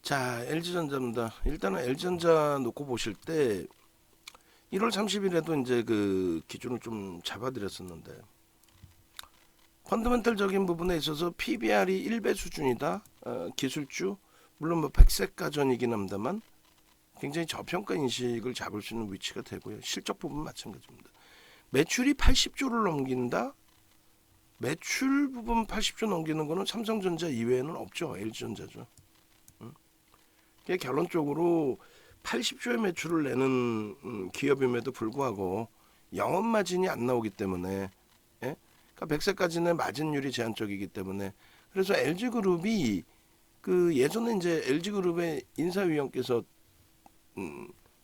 자, LG전자입니다. 일단은 LG전자 놓고 보실 때 1월 30일에도 이제 그 기준을 좀 잡아드렸었는데 펀더멘털적인 부분에 있어서 PBR이 1배 수준이다. 기술주 물론 뭐 백색가전이긴 합니다만 굉장히 저평가 인식을 잡을 수 있는 위치가 되고요. 실적 부분 마찬가지입니다. 매출이 80조를 넘긴다. 매출 부분 80조 넘기는 거는 삼성전자 이외에는 없죠. LG전자죠. 결론적으로 80조의 매출을 내는 기업임에도 불구하고 영업 마진이 안 나오기 때문에, 예? 그러니까 백세까지는 마진율이 제한적이기 때문에, 그래서 LG그룹이 그 예전에 이제 LG그룹의 인사위원께서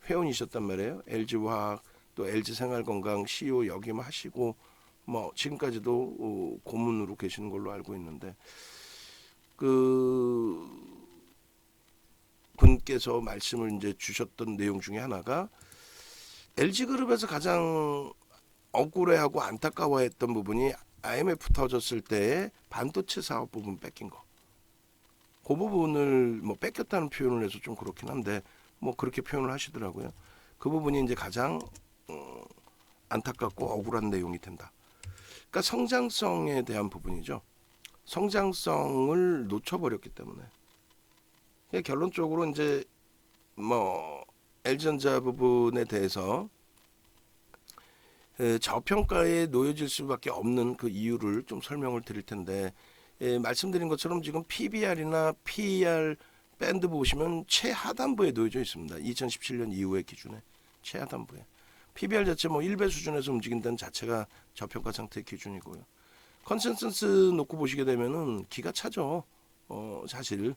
회원이셨단 말이에요. LG화학 또 LG생활건강 CEO 역임하시고 뭐 지금까지도 고문으로 계시는 걸로 알고 있는데 그 분께서 말씀을 이제 주셨던 내용 중에 하나가 LG그룹에서 가장 억울해하고 안타까워했던 부분이 IMF 터졌을 때의 반도체 사업 부분 뺏긴 거. 그 부분을 뭐 뺏겼다는 표현을 해서 좀 그렇긴 한데 뭐 그렇게 표현을 하시더라고요. 그 부분이 이제 가장 안타깝고 억울한 내용이 된다. 그러니까 성장성에 대한 부분이죠. 성장성을 놓쳐버렸기 때문에. 결론적으로 이제 뭐 LG전자 부분에 대해서 저평가에 놓여질 수밖에 없는 그 이유를 좀 설명을 드릴 텐데 말씀드린 것처럼 지금 PBR이나 PER 밴드 보시면 최하단부에 놓여져 있습니다. 2017년 이후의 기준에 최하단부에 PBR 자체 뭐 1배 수준에서 움직인다는 자체가 저평가 상태의 기준이고요. 컨센서스 놓고 보시게 되면은 기가 차죠. 사실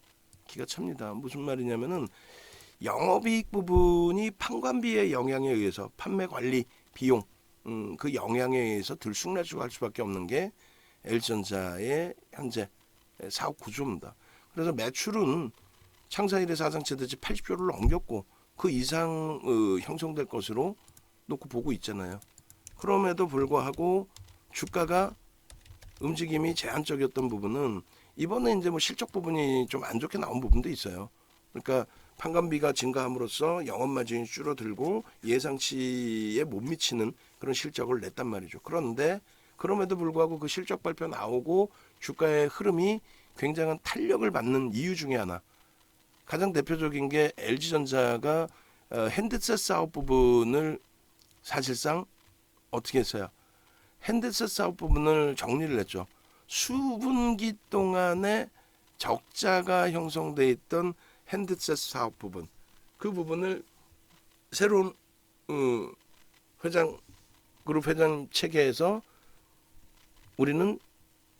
기가 찹니다. 무슨 말이냐면은 영업이익 부분이 판관비의 영향에 의해서 판매 관리 비용 그 영향에 의해서 들쑥날쑥할 수밖에 없는 게 LG전자의 현재 사업 구조입니다. 그래서 매출은 창사 이래 사상 최대치 80조를 넘겼고 그 이상 형성될 것으로 놓고 보고 있잖아요. 그럼에도 불구하고 주가가 움직임이 제한적이었던 부분은 이번에 이제 뭐 실적 부분이 좀 안 좋게 나온 부분도 있어요. 그러니까 판관비가 증가함으로써 영업 마진이 줄어들고 예상치에 못 미치는 그런 실적을 냈단 말이죠. 그런데 그럼에도 불구하고 그 실적 발표 나오고 주가의 흐름이 굉장한 탄력을 받는 이유 중에 하나. 가장 대표적인 게 LG전자가 핸드셋 사업 부분을 사실상 어떻게 했어요? 핸드셋 사업 부분을 정리를 했죠. 수분기 동안에 적자가 형성돼 있던 핸드셋 사업 부분, 그 부분을 새로운 회장 그룹 회장 체계에서 우리는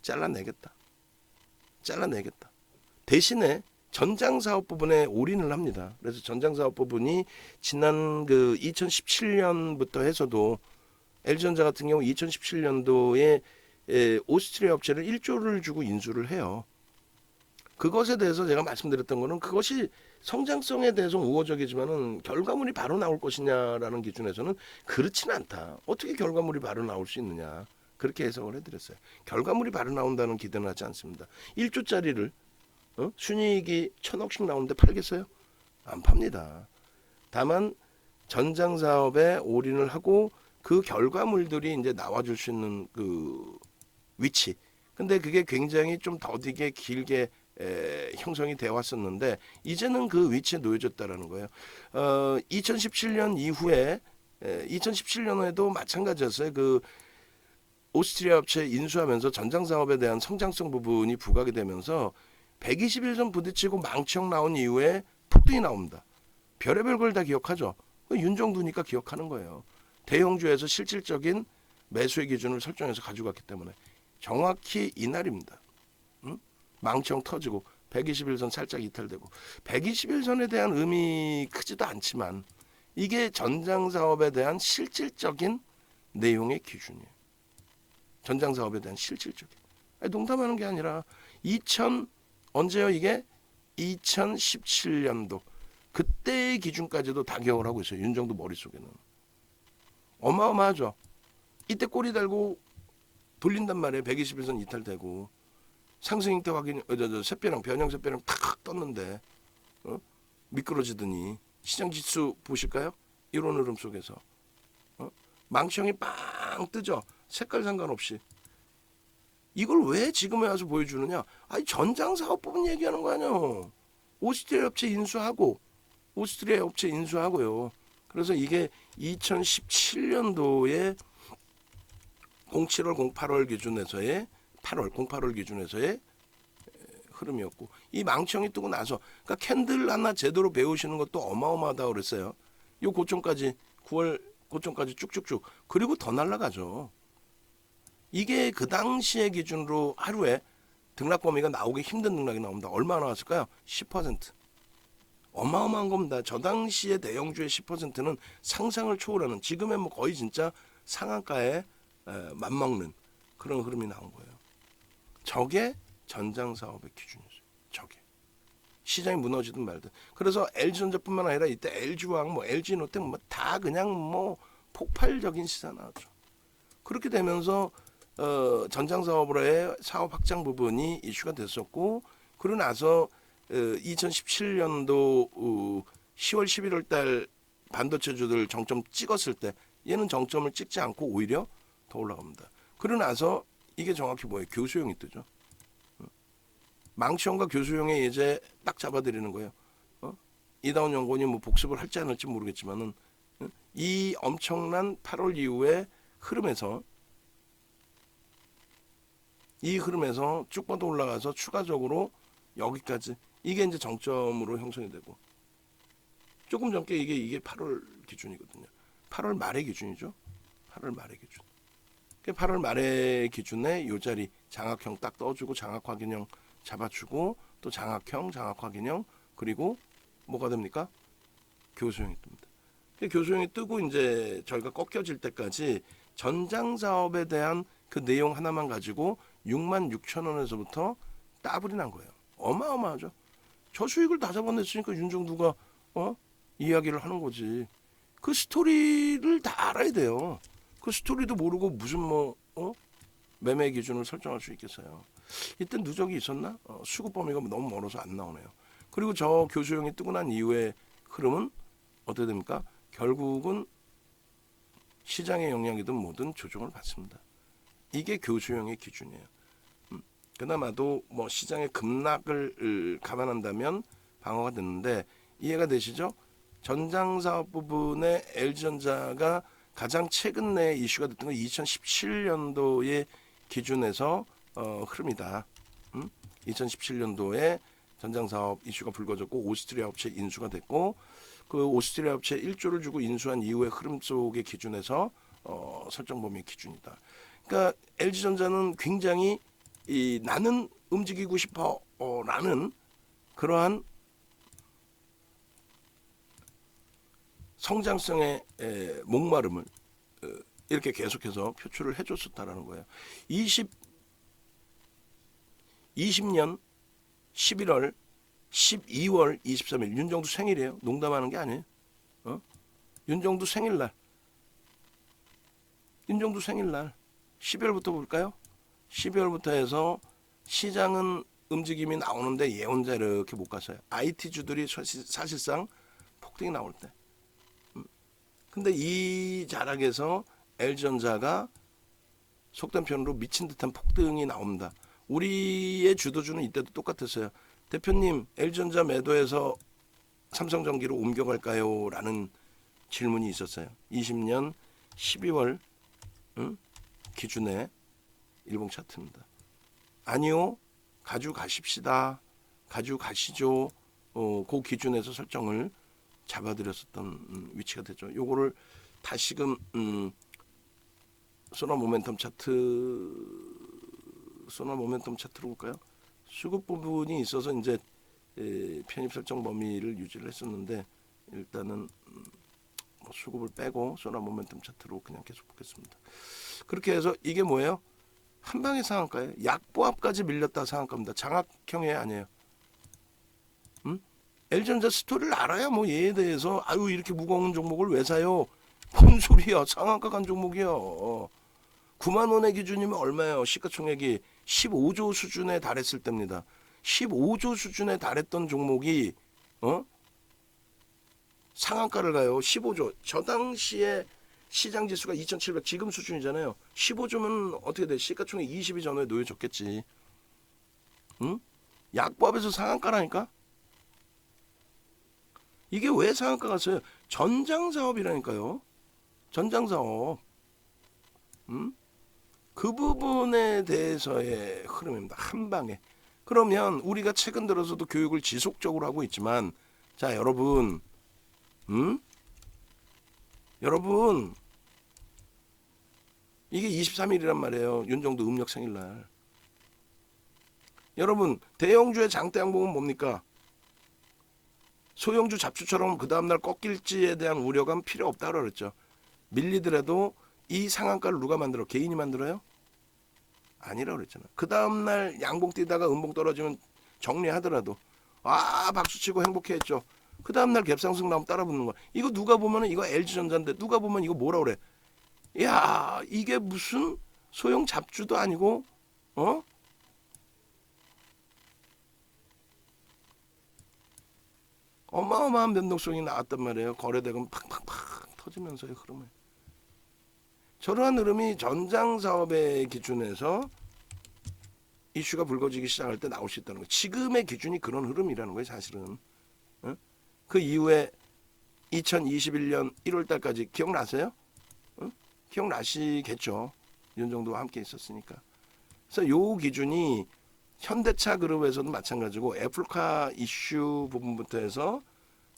잘라내겠다. 대신에 전장 사업 부분에 올인을 합니다. 그래서 전장 사업 부분이 지난 그 2017년부터 해서도 LG전자 같은 경우 2017년도에 오스트리아 업체를 1조를 주고 인수를 해요. 그것에 대해서 제가 말씀드렸던 거는 그것이 성장성에 대해서 우호적이지만은 결과물이 바로 나올 것이냐라는 기준에서는 그렇지는 않다. 어떻게 결과물이 바로 나올 수 있느냐. 그렇게 해석을 해드렸어요. 결과물이 바로 나온다는 기대는 하지 않습니다. 1조짜리를 순이익이 1,000억씩 나오는데 팔겠어요? 안 팝니다. 다만 전장 사업에 올인을 하고 그 결과물들이 이제 나와줄 수 있는 그 위치. 근데 그게 굉장히 좀 더디게 길게 형성이 되어 왔었는데 이제는 그 위치에 놓여졌다라는 거예요. 2017년 이후에 2017년에도 마찬가지였어요. 그 오스트리아 업체 인수하면서 전장 사업에 대한 성장성 부분이 부각이 되면서 121선 부딪히고 망청 나온 이후에 폭등이 나옵니다. 별의별 걸 다 기억하죠. 윤정두니까 기억하는 거예요. 대형주에서 실질적인 매수의 기준을 설정해서 가져갔기 때문에 정확히 이날입니다. 망청 터지고 121선 살짝 이탈되고 121선에 대한 의미 크지도 않지만 이게 전장 사업에 대한 실질적인 내용의 기준이에요. 전장 사업에 대한 실질적인. 농담하는 게 아니라 언제요 이게? 2017년도 그때의 기준까지도 다 기억을 하고 있어요. 윤정도 머릿속에는. 어마어마하죠. 이때 꼬리 달고 돌린단 말이에요. 121선 이탈되고 상승 형태 확인, 샛별형 변형 샛별형 탁 떴는데 미끄러지더니 시장 지수 보실까요? 이런 흐름 속에서 망치형이 빵 뜨죠. 색깔 상관없이. 이걸 왜 지금에 와서 보여주느냐? 아니 전장사업부분 얘기하는 거 아니야. 오스트리아 업체 인수하고 오스트리아 업체 인수하고요. 그래서 이게 2017년도에 07월 08월 기준에서의 08월 기준에서의 흐름이었고 이 망치형이 뜨고 나서 그러니까 캔들 하나 제대로 배우시는 것도 어마어마하다고 그랬어요. 요 고점까지 9월 고점까지 쭉쭉쭉 그리고 더 날아가죠. 이게 그 당시의 기준으로 하루에 등락 범위가 나오기 힘든 등락이 나옵니다. 얼마나 나왔을까요? 10%. 어마어마한 겁니다. 저 당시의 대형주의 10%는 상상을 초월하는 지금의 뭐 거의 진짜 상한가에 맞먹는 그런 흐름이 나온 거예요. 저게 전장사업의 기준이었어요. 저게. 시장이 무너지든 말든. 그래서 LG전자뿐만 아니라 이때 LG화학, 뭐 LG노텍 뭐 다 그냥 뭐 폭발적인 시세 나왔죠. 그렇게 되면서 전장사업으로의 사업 확장 부분이 이슈가 됐었고 그러고 나서 2017년도 10월 11월 달 반도체주들 정점 찍었을 때 얘는 정점을 찍지 않고 오히려 더 올라갑니다. 그러고 나서 이게 정확히 뭐예요? 교수형이 뜨죠. 망치형과 교수형의 예제 딱 잡아드리는 거예요. 이다운 연구원이 뭐 복습을 할지 안 할지 모르겠지만은 이 엄청난 8월 이후의 흐름에서 이 흐름에서 쭉 뻗어 올라가서 추가적으로 여기까지 이게 이제 정점으로 형성이 되고 조금 전께 이게 8월 기준이거든요. 8월 말의 기준이죠. 8월 말의 기준. 8월 말의 기준에 요 자리 장악형 딱 떠주고 장악 확인형 잡아주고 또 장악형 장악 확인형 그리고 뭐가 됩니까? 교수형이 뜹니다. 교수형이 뜨고 이제 저희가 꺾여질 때까지 전장 사업에 대한 그 내용 하나만 가지고 66,000원에서부터 따블이 난 거예요. 어마어마하죠. 저 수익을 다 잡아냈으니까 윤정두가 이야기를 하는 거지. 그 스토리를 다 알아야 돼요. 그 스토리도 모르고 무슨 매매 기준을 설정할 수 있겠어요. 이때 누적이 있었나? 수급 범위가 너무 멀어서 안 나오네요. 그리고 저 교수형이 뜨고 난 이후의 흐름은 어떻게 됩니까? 결국은 시장의 영향이든 뭐든 조정을 받습니다. 이게 교수형의 기준이에요. 그나마도 뭐 시장의 급락을 감안한다면 방어가 됐는데 이해가 되시죠? 전장사업 부분에 LG전자가 가장 최근 내에 이슈가 됐던 건 2017년도의 기준에서 흐름이다. 2017년도에 전장사업 이슈가 불거졌고 오스트리아 업체 인수가 됐고 그 오스트리아 업체 1조를 주고 인수한 이후의 흐름 속의 기준에서 설정 범위의 기준이다. 그러니까 LG전자는 굉장히 나는 움직이고 싶어라는 그러한 성장성의 목마름을 이렇게 계속해서 표출을 해줬었다라는 거예요. 20년 11월 12월 23일 윤정두 생일이에요. 농담하는 게 아니에요. 윤정두 생일날 12월부터 볼까요? 12월부터 해서 시장은 움직임이 나오는데 예언자 이렇게 못 갔어요. IT주들이 사실상 폭등이 나올 때. 근데 이 자락에서 LG전자가 속된 편으로 미친 듯한 폭등이 나옵니다. 우리의 주도주는 이때도 똑같았어요. 대표님 LG전자 매도해서 삼성전기로 옮겨갈까요? 라는 질문이 있었어요. 20년 12월 기준에 일봉 차트입니다. 아니요. 가지고 가십시다. 가지고 가시죠. 그 기준에서 설정을 잡아드렸었던 위치가 됐죠. 요거를 다시금 소나 모멘텀 차트로 볼까요? 수급 부분이 있어서 이제 편입 설정 범위를 유지를 했었는데 일단은 수급을 빼고 소나 모멘텀 차트로 그냥 계속 보겠습니다. 그렇게 해서 이게 뭐예요? 한 방에 상한가예요. 약보합까지 밀렸다 상한가입니다. 장악형이 아니에요. LG전자 스토리를 알아야 뭐 얘에 대해서 아유 이렇게 무거운 종목을 왜 사요? 뭔 소리야? 상한가 간 종목이요. 9만 원의 기준이면 얼마예요? 시가총액이 15조 수준에 달했을 때입니다. 15조 수준에 달했던 종목이 상한가를 가요. 15조. 저 당시에 시장 지수가 2,700 지금 수준이잖아요. 15조면 어떻게 돼? 시가총액 20이 전후에 놓여졌겠지. 응? 약보합에서 상한가라니까? 이게 왜 상한가 갔어요? 전장사업이라니까요. 전장사업. 응? 그 부분에 대해서의 흐름입니다. 한 방에. 그러면 우리가 최근 들어서도 교육을 지속적으로 하고 있지만, 자 여러분, 여러분 이게 23일이란 말이에요. 윤정도 음력 생일날. 여러분 대형주의 장대 양봉은 뭡니까? 소형주 잡주처럼 그 다음날 꺾일지에 대한 우려감 필요 없다고 그랬죠. 밀리더라도 이 상한가를 누가 만들어? 개인이 만들어요? 아니라고 그랬잖아. 그 다음날 양봉 뛰다가 음봉 떨어지면 정리하더라도 박수치고 행복해했죠. 그 다음날 갭상승 나오면 따라붙는 거야. 이거 누가 보면은 이거 LG전자인데 누가 보면 이거 뭐라 그래? 야 이게 무슨 소형 잡주도 아니고 어마어마한 변동성이 나왔단 말이에요. 거래대금 팍팍팍 터지면서의 흐름을. 저러한 흐름이 전장사업의 기준에서 이슈가 불거지기 시작할 때 나올 수 있다는 거예요. 지금의 기준이 그런 흐름이라는 거예요. 사실은. 그 이후에 2021년 1월 달까지 기억나세요? 기억나시겠죠. 윤정도와 함께 있었으니까. 그래서 요 기준이 현대차 그룹에서도 마찬가지고 애플카 이슈 부분부터 해서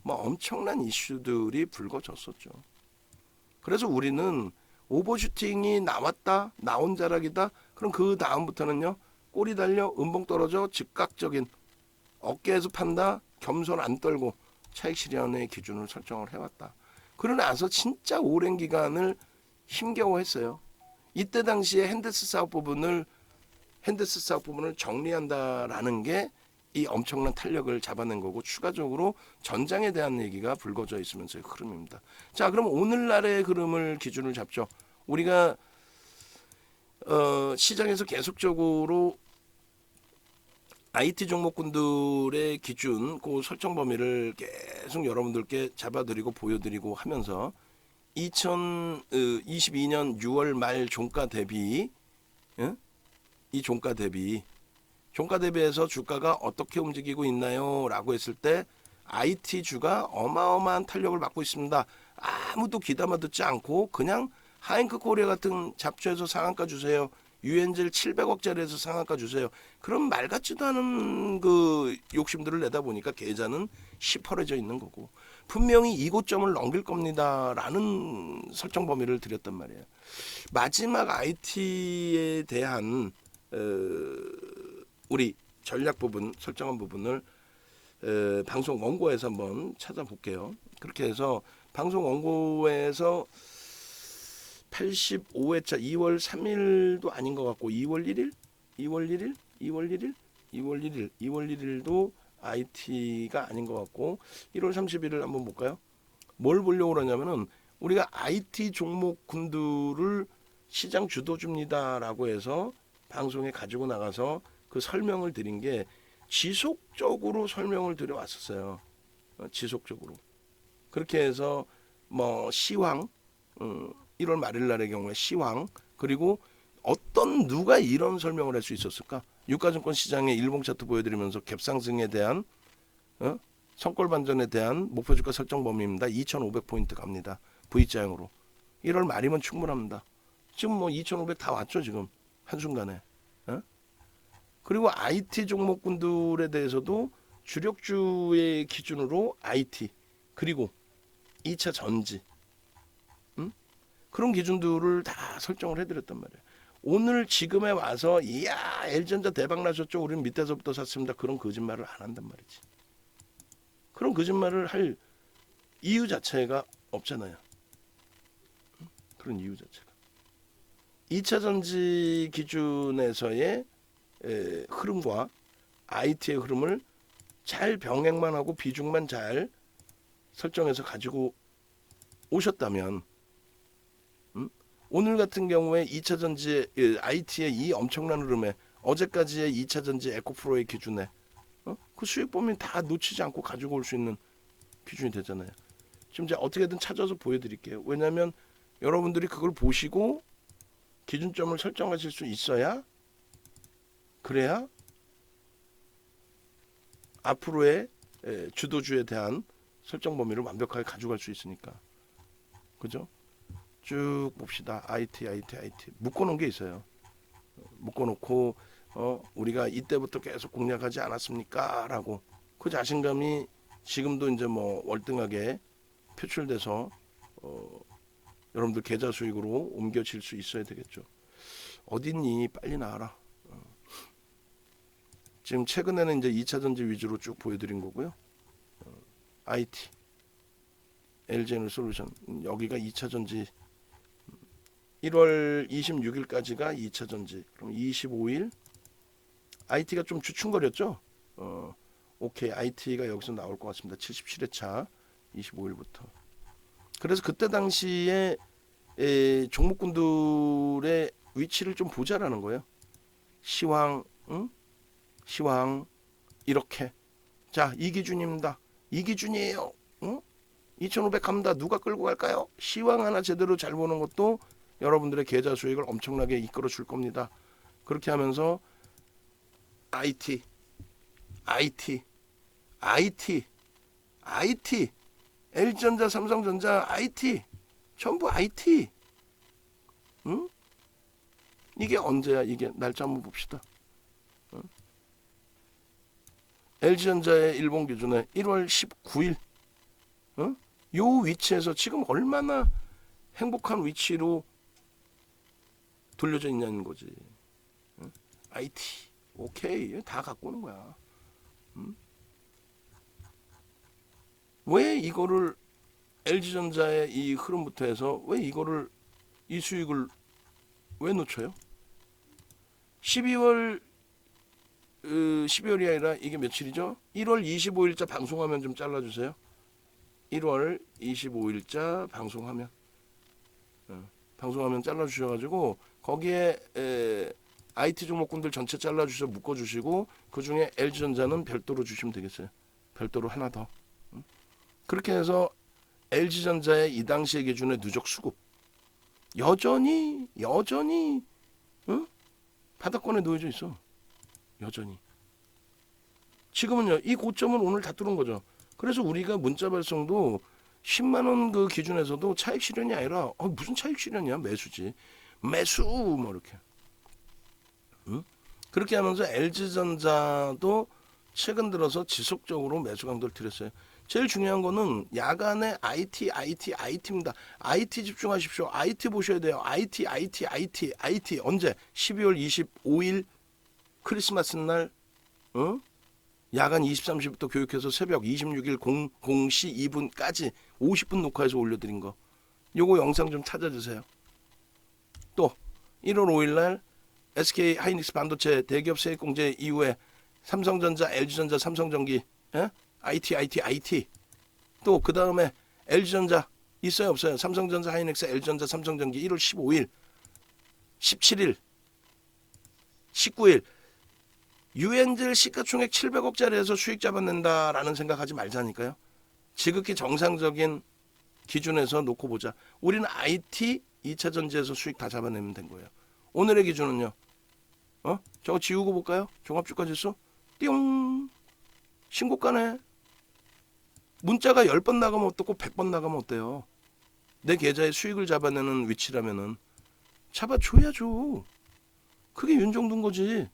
뭐 엄청난 이슈들이 불거졌었죠. 그래서 우리는 오버슈팅이 나왔다, 나온 자락이다. 그럼 그 다음부터는요, 꼬리 달려, 음봉 떨어져, 즉각적인 어깨에서 판다, 겸손 안 떨고 차익 실현의 기준을 설정을 해왔다. 그러고 나서 진짜 오랜 기간을 힘겨워했어요. 이때 당시에 핸드스 사업 부분을 정리한다라는 게 이 엄청난 탄력을 잡아낸 거고 추가적으로 전장에 대한 얘기가 불거져 있으면서의 흐름입니다. 자, 그럼 오늘날의 흐름을 기준을 잡죠. 우리가 시장에서 계속적으로 IT 종목군들의 기준, 그 설정 범위를 계속 여러분들께 잡아드리고 보여드리고 하면서 2022년 6월 말 종가 대비, 이 종가 대비해서 주가가 어떻게 움직이고 있나요? 라고 했을 때 IT주가 어마어마한 탄력을 받고 있습니다. 아무도 귀담아 듣지 않고 그냥 하잉크 코리아 같은 잡주에서 상한가 주세요. 유엔젤 700억짜리에서 상한가 주세요. 그럼 말 같지도 않은 그 욕심들을 내다 보니까 계좌는 시퍼래져 있는 거고 분명히 이 고점을 넘길 겁니다라는 설정 범위를 드렸단 말이에요. 마지막 IT에 대한 우리 전략 부분 설정한 부분을 방송 원고에서 한번 찾아볼게요. 그렇게 해서 방송 원고에서 85회차 2월 3일도 아닌 것 같고 2월 1일도 IT가 아닌 것 같고 1월 30일을 한번 볼까요? 뭘 보려고 그러냐면은 우리가 IT 종목군들을 시장 주도주입니다라고 해서 방송에 가지고 나가서 그 설명을 드린 게 지속적으로 설명을 드려왔었어요. 지속적으로. 그렇게 해서 뭐 시황 1월 말일 날의 경우에 시황 그리고 누가 이런 설명을 할 수 있었을까? 유가증권 시장의 일봉 차트 보여드리면서 갭상승에 대한 성골 반전에 대한 목표주가 설정 범위입니다. 2,500포인트 갑니다. V자형으로. 1월 말이면 충분합니다. 지금 뭐 2,500 다 왔죠 지금 한순간에. 그리고 IT 종목군들에 대해서도 주력주의 기준으로 IT 그리고 2차 전지 그런 기준들을 다 설정을 해드렸단 말이에요. 오늘 지금에 와서 이야 LG전자 대박 나셨죠. 우리는 밑에서부터 샀습니다. 그런 거짓말을 안 한단 말이지. 그런 거짓말을 할 이유 자체가 없잖아요. 그런 이유 자체가. 2차 전지 기준에서의 흐름과 IT의 흐름을 잘 병행만 하고 비중만 잘 설정해서 가지고 오셨다면 오늘 같은 경우에 2차 전지의 IT의 이 엄청난 흐름에 어제까지의 2차 전지 에코프로의 기준에 그 수익 범위 다 놓치지 않고 가지고 올 수 있는 기준이 되잖아요. 지금 제가 어떻게든 찾아서 보여드릴게요. 왜냐하면 여러분들이 그걸 보시고 기준점을 설정하실 수 있어야, 그래야 앞으로의 주도주에 대한 설정 범위를 완벽하게 가져갈 수 있으니까. 그죠? 쭉 봅시다. IT 묶어놓은 게 있어요. 묶어놓고 우리가 이때부터 계속 공략하지 않았습니까? 라고 그 자신감이 지금도 이제 뭐 월등하게 표출돼서 여러분들 계좌 수익으로 옮겨질 수 있어야 되겠죠. 어딨니? 빨리 나와라. 지금 최근에는 이제 2차 전지 위주로 쭉 보여드린 거고요. IT, LG에너솔루션, 여기가 2차 전지. 1월 26일까지가 2차 전지. 그럼 25일 IT가 좀 주춤거렸죠. 오케이, IT가 여기서 나올 것 같습니다. 77회차 25일부터. 그래서 그때 당시에 종목군들의 위치를 좀 보자라는 거예요. 시황, 응? 시황 이렇게. 자, 이 기준입니다. 이 기준이에요. 응? 2500 갑니다. 누가 끌고 갈까요? 시황 하나 제대로 잘 보는 것도 여러분들의 계좌 수익을 엄청나게 이끌어 줄 겁니다. 그렇게 하면서 IT, LG전자, 삼성전자, IT, 전부 IT. 응? 이게 언제야? 이게 날짜 한번 봅시다. 응? LG전자의 일본 기준에 1월 19일. 응? 요 위치에서 지금 얼마나 행복한 위치로 돌려져 있냐는 거지. 응? IT. 오케이. 다 갖고 오는 거야. 응? 왜 이거를 LG전자의 이 흐름부터 해서 왜 이거를 이 수익을 왜 놓쳐요? 12월이 아니라 이게 며칠이죠? 1월 25일자 방송하면 좀 잘라주세요. 1월 25일자 방송하면 방송하면 잘라주셔가지고 거기에 IT 종목군들 전체 잘라주셔서 묶어주시고 그 중에 LG전자는 별도로 주시면 되겠어요. 별도로 하나 더. 그렇게 해서 LG전자의 이 당시의 기준의 누적 수급 여전히 응? 바닥권에 놓여져 있어. 여전히. 지금은요, 이 고점은 오늘 다 뚫은 거죠. 그래서 우리가 문자 발송도 10만 원 그 기준에서도 차익 실현이 아니라 무슨 차익 실현이야? 매수지. 매수 뭐 이렇게. 응? 그렇게 하면서 LG전자도 최근 들어서 지속적으로 매수 강도를 들였어요. 제일 중요한 거는 야간에 IT입니다. IT 집중하십시오. IT 보셔야 돼요. IT. 언제? 12월 25일 크리스마스 날 야간 23시부터 교육해서 새벽 26일 00시 2분까지 50분 녹화해서 올려드린 거. 요거 영상 좀 찾아주세요. 또 1월 5일 날 SK 하이닉스 반도체 대기업 세액 공제 이후에 삼성전자, LG전자, 삼성전기, IT. 또 그 다음에 LG전자 있어요 없어요? 삼성전자, 하이닉스, LG전자, 삼성전기 1월 15일, 17일, 19일 유엔젤 시가총액 700억짜리에서 수익 잡아낸다라는 생각하지 말자니까요. 지극히 정상적인 기준에서 놓고 보자. 우리는 IT 2차 전지에서 수익 다 잡아내면 된 거예요. 오늘의 기준은요. 저거 지우고 볼까요? 종합주가지수 띠용 신고가네. 문자가 10번 나가면 어떻고 100번 나가면 어때요? 내 계좌에 수익을 잡아내는 위치라면은 잡아줘야죠. 그게 윤종둔 거지.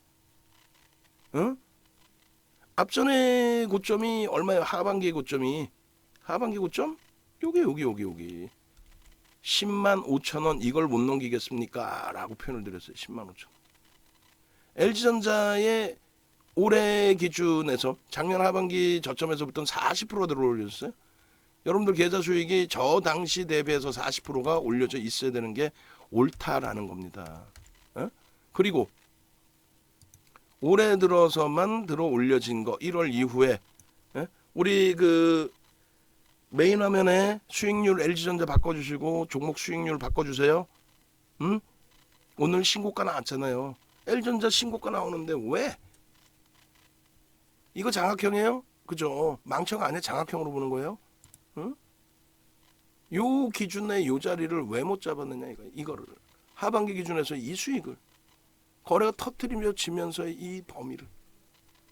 앞전에 고점이 얼마예요? 하반기의 고점이. 하반기 고점? 여기 10만 5천 원 이걸 못 넘기겠습니까? 라고 표현을 드렸어요. 10만 5천. LG전자의 올해 기준에서 작년 하반기 저점에서부터 40% 들어 올렸어요. 여러분들 계좌 수익이 저 당시 대비해서 40%가 올려져 있어야 되는 게 옳다라는 겁니다. 그리고 올해 들어서만 들어 올려진 거 1월 이후에 우리 그 메인 화면에 수익률 LG전자 바꿔주시고 종목 수익률 바꿔주세요. 오늘 신고가 나왔잖아요. LG전자 신고가 나오는데 왜? 이거 장학형이에요? 그죠? 망청 안에 장학형으로 보는 거예요? 요 기준의 요 자리를 왜 못 잡았느냐 이거를 하반기 기준에서 이 수익을 거래가 터트리면서의 이 범위를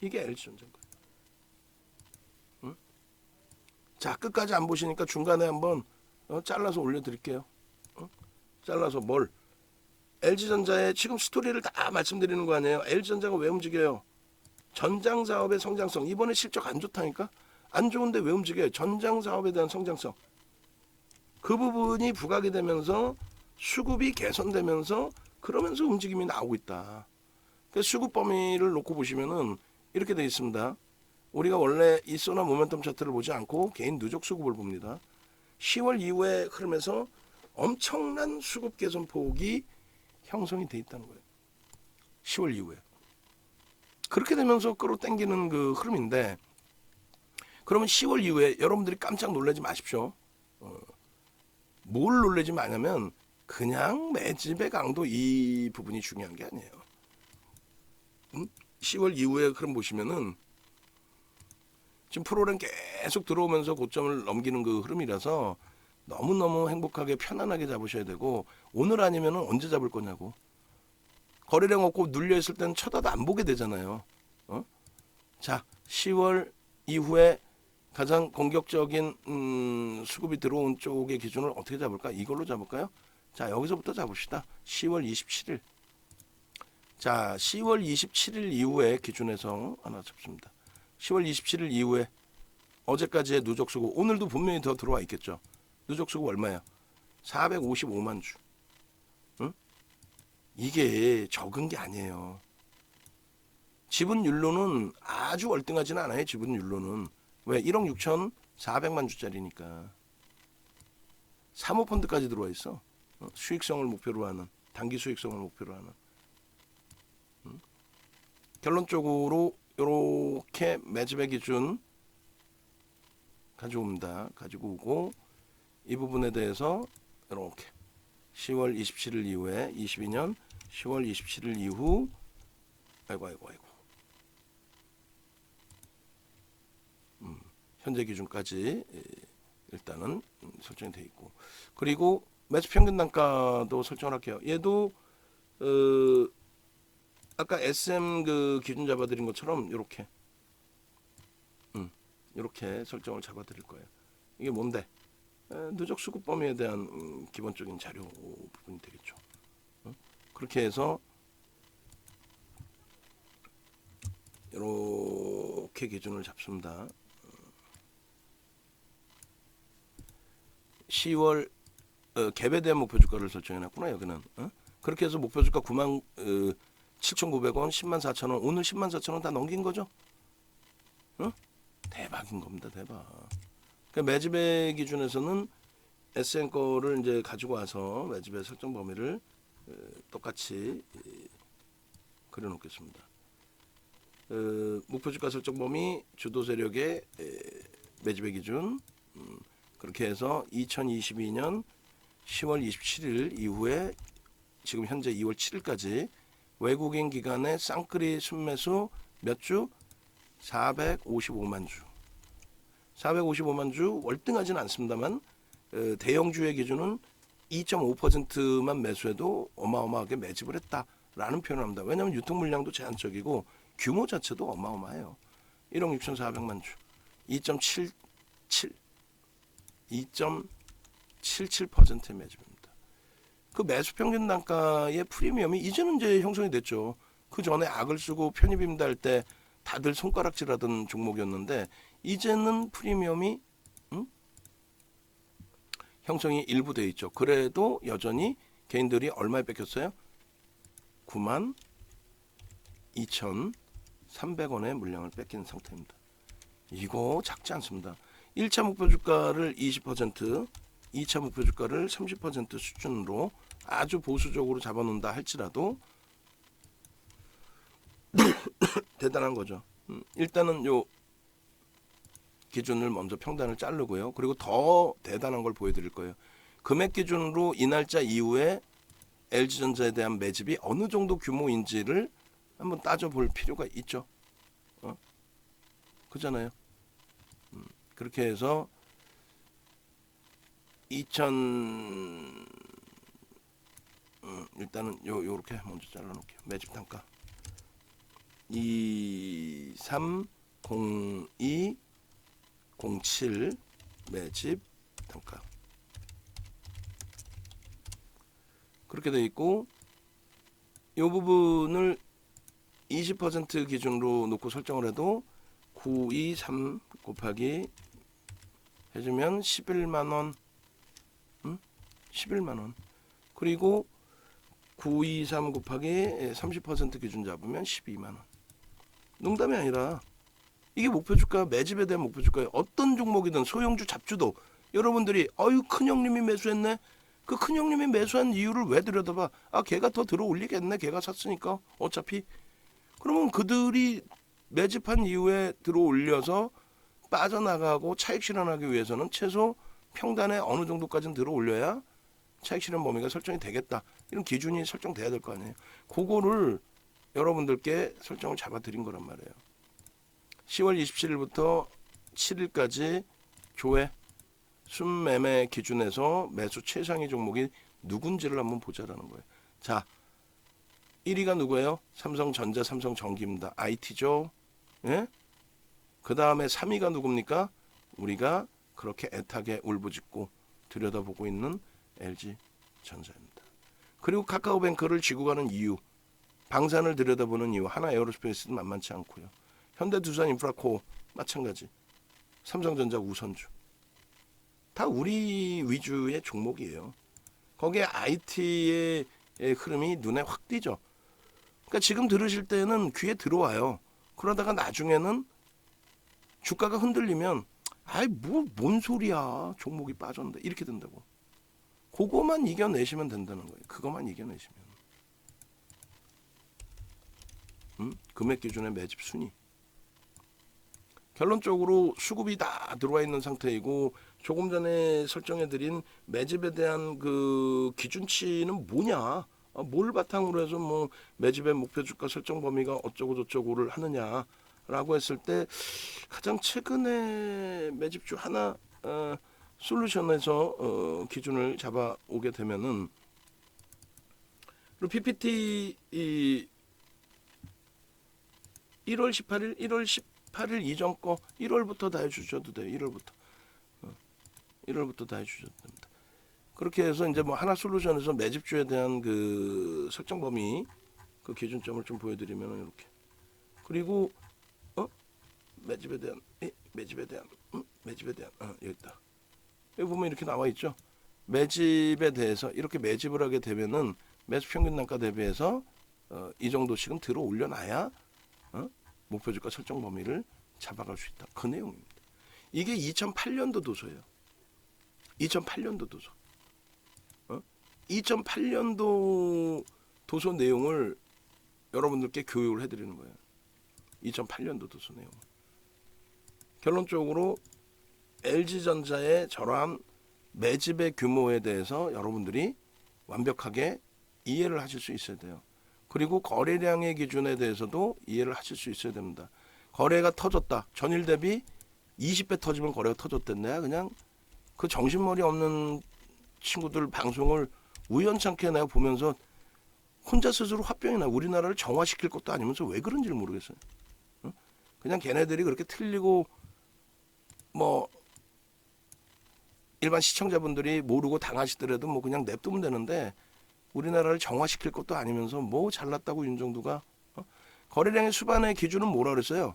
이게 LG전자인 거예요. 응? 자 끝까지 안 보시니까 중간에 한번 잘라서 올려드릴게요. 잘라서 뭘 LG전자의 지금 스토리를 다 말씀드리는 거 아니에요. LG전자가 왜 움직여요? 전장사업의 성장성 이번에 실적 안 좋다니까 안 좋은데 왜 움직여요? 전장사업에 대한 성장성 그 부분이 부각이 되면서 수급이 개선되면서 그러면서 움직임이 나오고 있다. 수급 범위를 놓고 보시면은 이렇게 되어 있습니다. 우리가 원래 이소나 모멘텀 차트를 보지 않고 개인 누적 수급을 봅니다. 10월 이후의 흐름에서 엄청난 수급 개선 폭이 형성이 돼 있다는 거예요. 10월 이후에. 그렇게 되면서 끌어당기는 그 흐름인데 그러면 10월 이후에 여러분들이 깜짝 놀라지 마십시오. 뭘 놀라지 마냐면 그냥 매집의 강도 이 부분이 중요한 게 아니에요. 10월 이후에 흐름 보시면은 지금 프로그램 계속 들어오면서 고점을 넘기는 그 흐름이라서 너무너무 행복하게 편안하게 잡으셔야 되고 오늘 아니면 언제 잡을 거냐고. 거래량 없고 눌려있을 때는 쳐다도 안 보게 되잖아요. 자 10월 이후에 가장 공격적인 수급이 들어온 쪽의 기준을 어떻게 잡을까? 이걸로 잡을까요? 자 여기서부터 잡읍시다. 10월 27일. 자 10월 27일 이후에 기준에서 하나 잡습니다. 10월 27일 이후에 어제까지의 누적 수급 오늘도 분명히 더 들어와 있겠죠. 누적 수급 얼마야? 455만 주. 응? 이게 적은 게 아니에요. 지분율로는 아주 월등하지는 않아요. 지분율로는. 왜? 1억 6,400만 주짜리니까. 사모펀드까지 들어와 있어. 수익성을 목표로 하는. 단기 수익성을 목표로 하는. 결론적으로 이렇게 매집의 기준 가져옵니다. 가지고 오고 이 부분에 대해서 이렇게 10월 27일 이후에 22년 10월 27일 이후 아이고 현재 기준까지 일단은 설정이 되어 있고 그리고 매집 평균 단가도 설정을 할게요. 얘도 아까 SM 그 기준 잡아드린 것처럼 이렇게 이렇게 설정을 잡아드릴 거예요. 이게 뭔데? 누적 수급 범위에 대한 기본적인 자료 부분이 되겠죠. 그렇게 해서 이렇게 기준을 잡습니다. 10월 갭에 대한 목표 주가를 설정해놨구나 여기는. 그렇게 해서 목표 주가 9만 7,900원, 10만 4천원 오늘 10만 4천원 다 넘긴 거죠? 대박인 겁니다. 대박. 그러니까 매집의 기준에서는 SN 거를 이제 가지고 와서 매집의 설정 범위를 똑같이 그려놓겠습니다. 목표 주가 설정 범위 주도 세력의 매집의 기준 그렇게 해서 2022년 10월 27일 이후에 지금 현재 2월 7일까지 외국인 기관의 쌍끌이 순매수 몇 주? 455만 주. 455만 주 월등하지는 않습니다만 대형주의 기준은 2.5%만 매수해도 어마어마하게 매집을 했다라는 표현을 합니다. 왜냐하면 유통 물량도 제한적이고 규모 자체도 어마어마해요. 1억 6,400만 주. 2.77%의 매집입니다. 그 매수 평균 단가의 프리미엄이 이제는 이제 형성이 됐죠. 그 전에 악을 쓰고 편입입니다 할 때 다들 손가락질하던 종목이었는데 이제는 프리미엄이 형성이 일부 되어 있죠. 그래도 여전히 개인들이 얼마에 뺏겼어요? 9만 2,300원의 물량을 뺏긴 상태입니다. 이거 작지 않습니다. 1차 목표 주가를 20%, 2차 목표 주가를 30% 수준으로 아주 보수적으로 잡아놓는다 할지라도 대단한 거죠. 일단은 요 기준을 먼저 평단을 자르고요. 그리고 더 대단한 걸 보여드릴 거예요. 금액 기준으로 이 날짜 이후에 LG전자에 대한 매집이 어느 정도 규모인지를 한번 따져볼 필요가 있죠. 그잖아요. 그렇게 해서 일단은 요렇게 먼저 잘라놓을게요. 매집 단가 230207 매집 단가 그렇게 돼 있고, 이 부분을 20% 기준으로 놓고 설정을 해도 923 곱하기 해주면 11만원, 11만원. 그리고 923 곱하기 30% 기준 잡으면 12만원. 농담이 아니라 이게 목표주가, 매집에 대한 목표주가예요. 어떤 종목이든 소형주 잡주도 여러분들이 아유 큰형님이 매수했네. 그 큰형님이 매수한 이유를 왜 들여다봐. 아 걔가 더 들어올리겠네. 걔가 샀으니까 어차피. 그러면 그들이 매집한 이후에 들어올려서 빠져나가고 차익 실현하기 위해서는 최소 평단에 어느 정도까지는 들어올려야 차익 실현 범위가 설정이 되겠다. 이런 기준이 설정돼야 될 거 아니에요. 그거를 여러분들께 설정을 잡아드린 거란 말이에요. 10월 27일부터 7일까지 조회 순매매 기준에서 매수 최상위 종목이 누군지를 한번 보자라는 거예요. 자, 1위가 누구예요? 삼성전자, 삼성전기입니다. IT죠. 예? 그 다음에 3위가 누굽니까? 우리가 그렇게 애타게 울부짖고 들여다보고 있는 LG전자입니다. 그리고 카카오뱅크를 쥐고 가는 이유, 방산을 들여다보는 이유, 하나에어로스페이스도 만만치 않고요. 현대두산인프라코어 마찬가지, 삼성전자 우선주, 다 우리 위주의 종목이에요. 거기에 IT의 흐름이 눈에 확 띄죠. 그러니까 지금 들으실 때는 귀에 들어와요. 그러다가 나중에는 주가가 흔들리면 아이 뭔 소리야, 종목이 빠졌는데, 이렇게 된다고. 그거만 이겨내시면 된다는 거예요. 그것만 이겨내시면. 금액 기준의 매집 순위. 결론적으로 수급이 다 들어와 있는 상태이고, 조금 전에 설정해드린 매집에 대한 그 기준치는 뭐냐, 뭘 바탕으로 해서 뭐 매집의 목표 주가 설정 범위가 어쩌고 저쩌고를 하느냐라고 했을 때, 가장 최근에 매집주 하나 솔루션에서 기준을 잡아 오게 되면은, 그리고 PPT 1월 18일, 1월 18일 이전 거 1월부터 다 해주셔도 돼요. 1월부터 다 해주셔도 됩니다. 그렇게 해서 이제 뭐 하나 솔루션에서 매집주에 대한 그 설정 범위, 그 기준점을 좀 보여드리면 이렇게. 그리고 매집에 대한 여기 있다. 여기 보면 이렇게 나와 있죠. 매집에 대해서 이렇게 매집을 하게 되면은 매수 평균 단가 대비해서 이 정도씩은 들어 올려놔야 목표 주가 설정 범위를 잡아갈 수 있다. 그 내용입니다. 이게 2008년도 도서예요. 2008년도 도서. 2008년도 도서 내용을 여러분들께 교육을 해드리는 거예요. 2008년도 도서 내용. 결론적으로 LG전자의 저러한 매집의 규모에 대해서 여러분들이 완벽하게 이해를 하실 수 있어야 돼요. 그리고 거래량의 기준에 대해서도 이해를 하실 수 있어야 됩니다. 거래가 터졌다. 전일 대비 20배 터지면 거래가 터졌댔네. 그냥 그 정신머리 없는 친구들 방송을 우연찮게 내가 보면서 혼자 스스로 화병이 나. 우리나라를 정화시킬 것도 아니면서 왜 그런지를 모르겠어요. 그냥 걔네들이 그렇게 틀리고 뭐 일반 시청자분들이 모르고 당하시더라도 뭐 그냥 냅두면 되는데, 우리나라를 정화시킬 것도 아니면서 뭐 잘났다고 윤정두가. 거래량의 수반의 기준은 뭐라 그랬어요?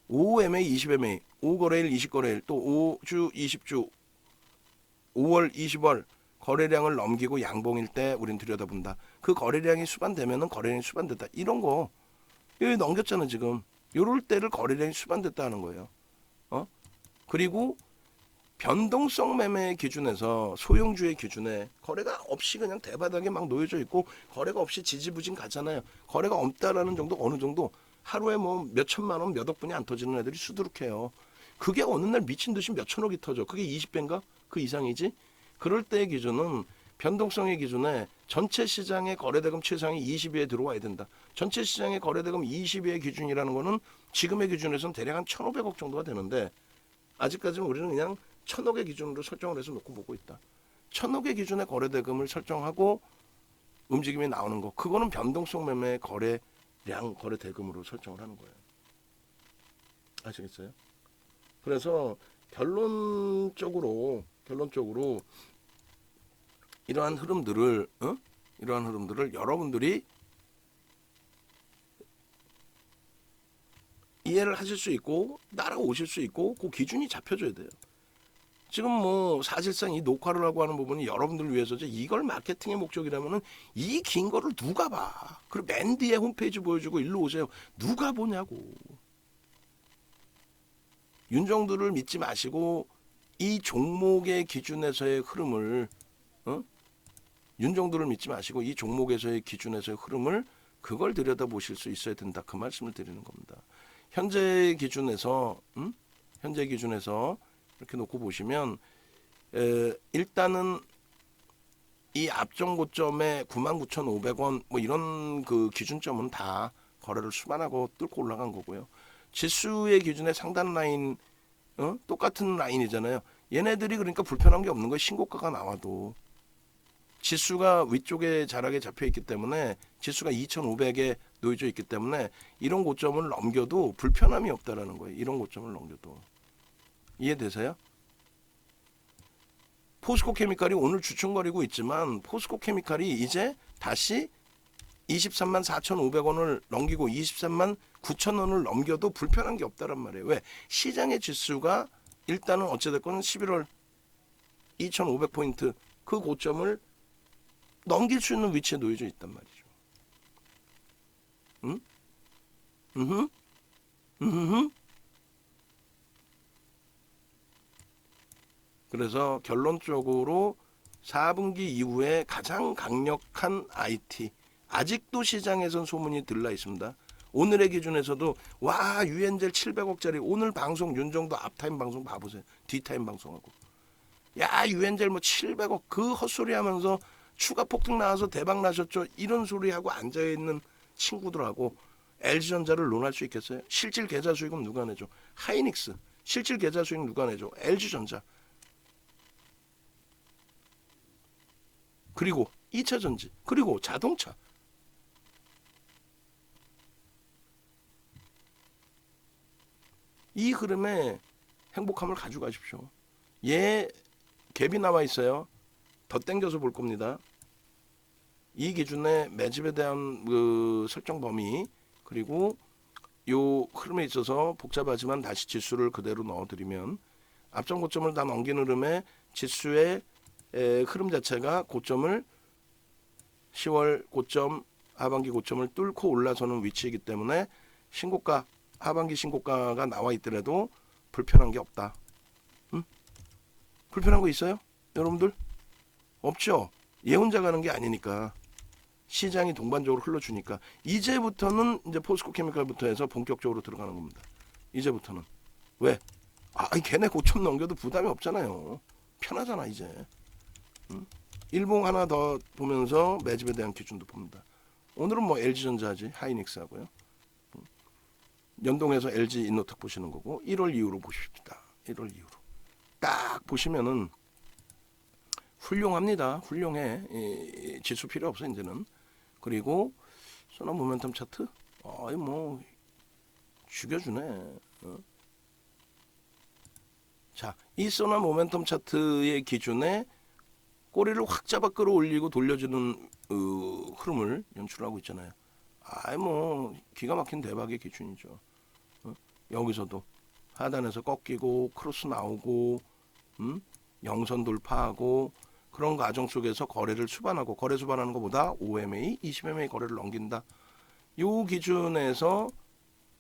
5MA, 20MA, 5거래일, 20거래일, 또 5주, 20주, 5월, 20월 거래량을 넘기고 양봉일 때 우린 들여다본다. 그 거래량이 수반되면은 거래량이 수반됐다. 이런 거 여기 넘겼잖아 지금. 요럴 때를 거래량이 수반됐다 하는 거예요. 그리고 변동성 매매 기준에서 소형주의 기준에 거래가 없이 그냥 대바닥에 막 놓여져 있고 거래가 없이 지지부진 가잖아요. 거래가 없다라는 정도, 어느 정도 하루에 뭐 몇 천만 원, 몇 억분이 안 터지는 애들이 수두룩해요. 그게 어느 날 미친 듯이 몇 천억이 터져. 그게 20배인가? 그 이상이지? 그럴 때의 기준은, 변동성의 기준에 전체 시장의 거래대금 최상위 20위에 들어와야 된다. 전체 시장의 거래대금 20위의 기준이라는 거는 지금의 기준에서는 대략 한 1,500억 정도가 되는데, 아직까지는 우리는 그냥 천억의 기준으로 설정을 해서 놓고 보고 있다. 천억의 기준의 거래대금을 설정하고 움직임이 나오는 거, 그거는 변동성 매매 거래량 거래대금으로 설정을 하는 거예요. 아시겠어요? 그래서 결론적으로 이러한 흐름들을 여러분들이 이해를 하실 수 있고 따라오실 수 있고 그 기준이 잡혀줘야 돼요. 지금 뭐 사실상 이 녹화를 하고 하는 부분이 여러분들을 위해서죠. 이걸 마케팅의 목적이라면은 이 긴 거를 누가 봐? 그리고 맨 뒤에 홈페이지 보여주고 일로 오세요. 누가 보냐고. 윤정두를 믿지 마시고 이 종목의 기준에서의 흐름을 윤정두를 믿지 마시고 이 종목에서의 기준에서의 흐름을 그걸 들여다보실 수 있어야 된다. 그 말씀을 드리는 겁니다. 현재 기준에서 이렇게 놓고 보시면 일단은 이 앞전 고점에 99,500원 뭐 이런 그 기준점은 다 거래를 수반하고 뚫고 올라간 거고요. 지수의 기준에 상단 라인 똑같은 라인이잖아요. 얘네들이 그러니까 불편한 게 없는 거예요. 신고가가 나와도 지수가 위쪽에 자락에 잡혀 있기 때문에 지수가 2,500에 놓여져 있기 때문에 이런 고점을 넘겨도 불편함이 없다라는 거예요. 이런 고점을 넘겨도. 이해되세요? 포스코 케미칼이 오늘 주춤거리고 있지만 포스코 케미칼이 이제 다시 23만 4,500원을 넘기고 23만 9,000원을 넘겨도 불편한 게 없다란 말이에요. 왜? 시장의 지수가 일단은 어찌됐건 11월 2,500포인트 그 고점을 넘길 수 있는 위치에 놓여져 있단 말이죠. 응? 으흠? 으흠? 그래서 결론적으로 4분기 이후에 가장 강력한 IT 아직도 시장에선 소문이 들라 있습니다. 오늘의 기준에서도 와 유엔젤 700억짜리 오늘 방송 윤정도 앞타임 방송 봐보세요. 뒷타임 방송하고 야 유엔젤 뭐 700억 그 헛소리 하면서 추가 폭등 나와서 대박 나셨죠. 이런 소리하고 앉아있는 친구들하고 LG전자를 논할 수 있겠어요? 실질 계좌 수익은 누가 내죠? 하이닉스 실질 계좌 수익 누가 내죠? LG전자. 그리고 2차전지 그리고 자동차. 이 흐름에 행복함을 가져가십시오. 얘 갭이 나와 있어요. 더 땡겨서 볼 겁니다. 이 기준의 매집에 대한 그 설정 범위 그리고 요 흐름에 있어서 복잡하지만 다시 지수를 그대로 넣어드리면 앞전 고점을 다 넘긴 흐름에 지수의 흐름 자체가 고점을 10월 고점 하반기 고점을 뚫고 올라서는 위치이기 때문에 신고가 하반기 신고가가 나와 있더라도 불편한 게 없다. 응? 불편한 거 있어요? 여러분들? 없죠? 얘 혼자 가는 게 아니니까 시장이 동반적으로 흘러주니까 이제부터는 이제 포스코 케미칼부터 해서 본격적으로 들어가는 겁니다. 이제부터는. 왜? 걔네 고점 넘겨도 부담이 없잖아요. 편하잖아 이제. 응? 일봉 하나 더 보면서 매집에 대한 기준도 봅니다. 오늘은 뭐 LG전자지 하이닉스하고요. 연동해서 LG 인노텍 보시는 거고 1월 이후로 보십시다. 1월 이후로 딱 보시면은 훌륭합니다. 훌륭해. 지수 필요 없어 이제는. 그리고 소나 모멘텀 차트 뭐 죽여주네. 자, 이 소나 모멘텀 차트의 기준에 꼬리를 확 잡아 끌어올리고 돌려주는 흐름을 연출하고 있잖아요. 뭐 기가 막힌 대박의 기준이죠. 여기서도 하단에서 꺾이고 크로스 나오고 영선 돌파하고 그런 과정 속에서 거래를 수반하고 거래 수반하는 것보다 5MA, 20MA 거래를 넘긴다. 이 기준에서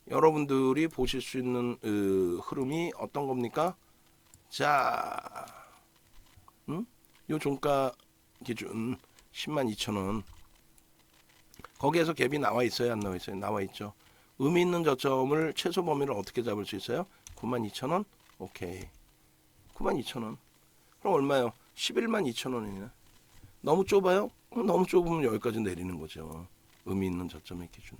여러분들이 보실 수 있는 흐름이 어떤 겁니까? 자, 요 종가 기준 102,000원 거기에서 갭이 나와 있어요? 안 나와 있어요? 나와 있죠. 의미 있는 저점을 최소 범위를 어떻게 잡을 수 있어요? 92,000원? 오케이. 92,000원. 그럼 얼마요? 112,000원이네. 너무 좁아요? 너무 좁으면 여기까지 내리는 거죠. 의미 있는 저점의 기준에.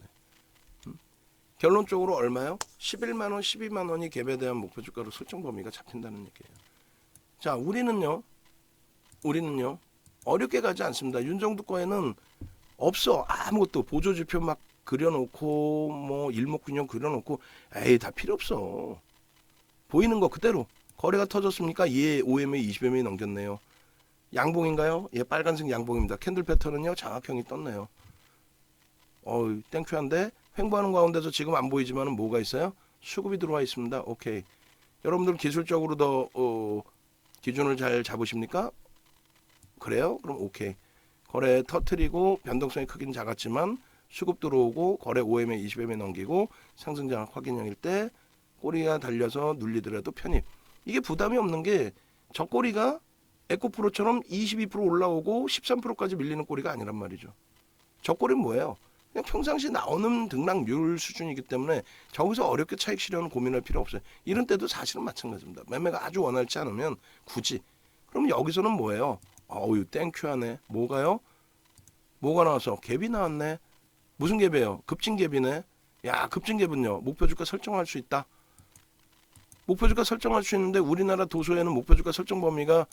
결론적으로 얼마요? 11만원, 12만원이 갭에 대한 목표 주가로 설정 범위가 잡힌다는 얘기예요. 자, 우리는요 어렵게 가지 않습니다. 윤정두 거에는 없어. 아무것도 보조지표 막 그려놓고 뭐 일목균형 그려놓고 에이 다 필요 없어. 보이는 거 그대로 거래가 터졌습니까? 예, OMA 20MA 넘겼네요. 양봉인가요? 예, 빨간색 양봉입니다. 캔들 패턴은요 장악형이 떴네요. 땡큐한데 횡보하는 가운데서 지금 안 보이지만 뭐가 있어요? 수급이 들어와 있습니다. 오케이. 여러분들 기술적으로 더 기준을 잘 잡으십니까? 그래요? 그럼 오케이. 거래 터트리고 변동성이 크긴 작았지만 수급 들어오고 거래 5MA 20MA 넘기고 상승 장악 확인형일 때 꼬리가 달려서 눌리더라도 편입. 이게 부담이 없는 게 저 꼬리가 에코프로처럼 22% 올라오고 13%까지 밀리는 꼬리가 아니란 말이죠. 저 꼬리는 뭐예요? 그냥 평상시 나오는 등락률 수준이기 때문에 저기서 어렵게 차익 실현을 고민할 필요 없어요. 이런 때도 사실은 마찬가지입니다. 매매가 아주 원활치 않으면 굳이. 그럼 여기서는 뭐예요? 어우 땡큐하네. 뭐가요? 뭐가 나와서 갭이 나왔네. 무슨 갭이에요? 급진갭이네. 야 급진갭은요 목표주가 설정할 수 있다. 목표주가 설정할 수 있는데 우리나라 도소에는 목표주가 설정 범위가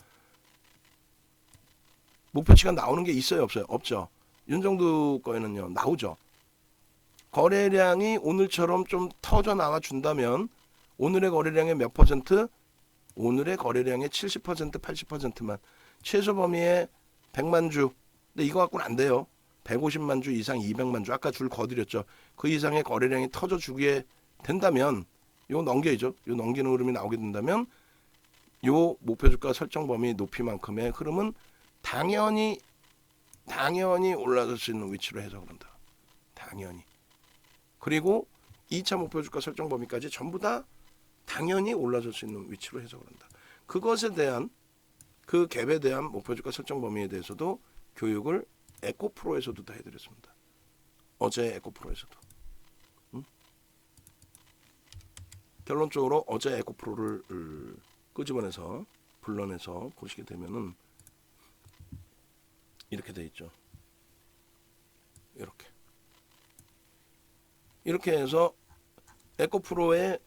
목표치가 나오는 게 있어요 없어요? 없죠. 윤정두 거에는요 나오죠. 거래량이 오늘처럼 좀 터져 나와 준다면 오늘의 거래량의 몇 퍼센트? 오늘의 거래량의 70% 80%만 최소 범위의 100만 주. 근데 이거 갖고는 안 돼요. 150만 주 이상 200만 주 아까 줄 거드렸죠. 그 이상의 거래량이 터져 주게 된다면 요 넘겨야죠. 요 넘기는 흐름이 나오게 된다면 요 목표주가 설정 범위 높이만큼의 흐름은 당연히 올라설 수 있는 위치로 해석을 한다. 당연히. 그리고 2차 목표주가 설정 범위까지 전부 다 당연히 올라설 수 있는 위치로 해석을 한다. 그것에 대한 그 갭에 대한 목표주가 설정 범위에 대해서도 교육을 에코프로에서도 다 해드렸습니다. 어제 에코프로에서도. 결론적으로 어제 에코프로를 끄집어내서 불러내서 보시게 되면은 이렇게 돼 있죠. 이렇게 해서 에코프로의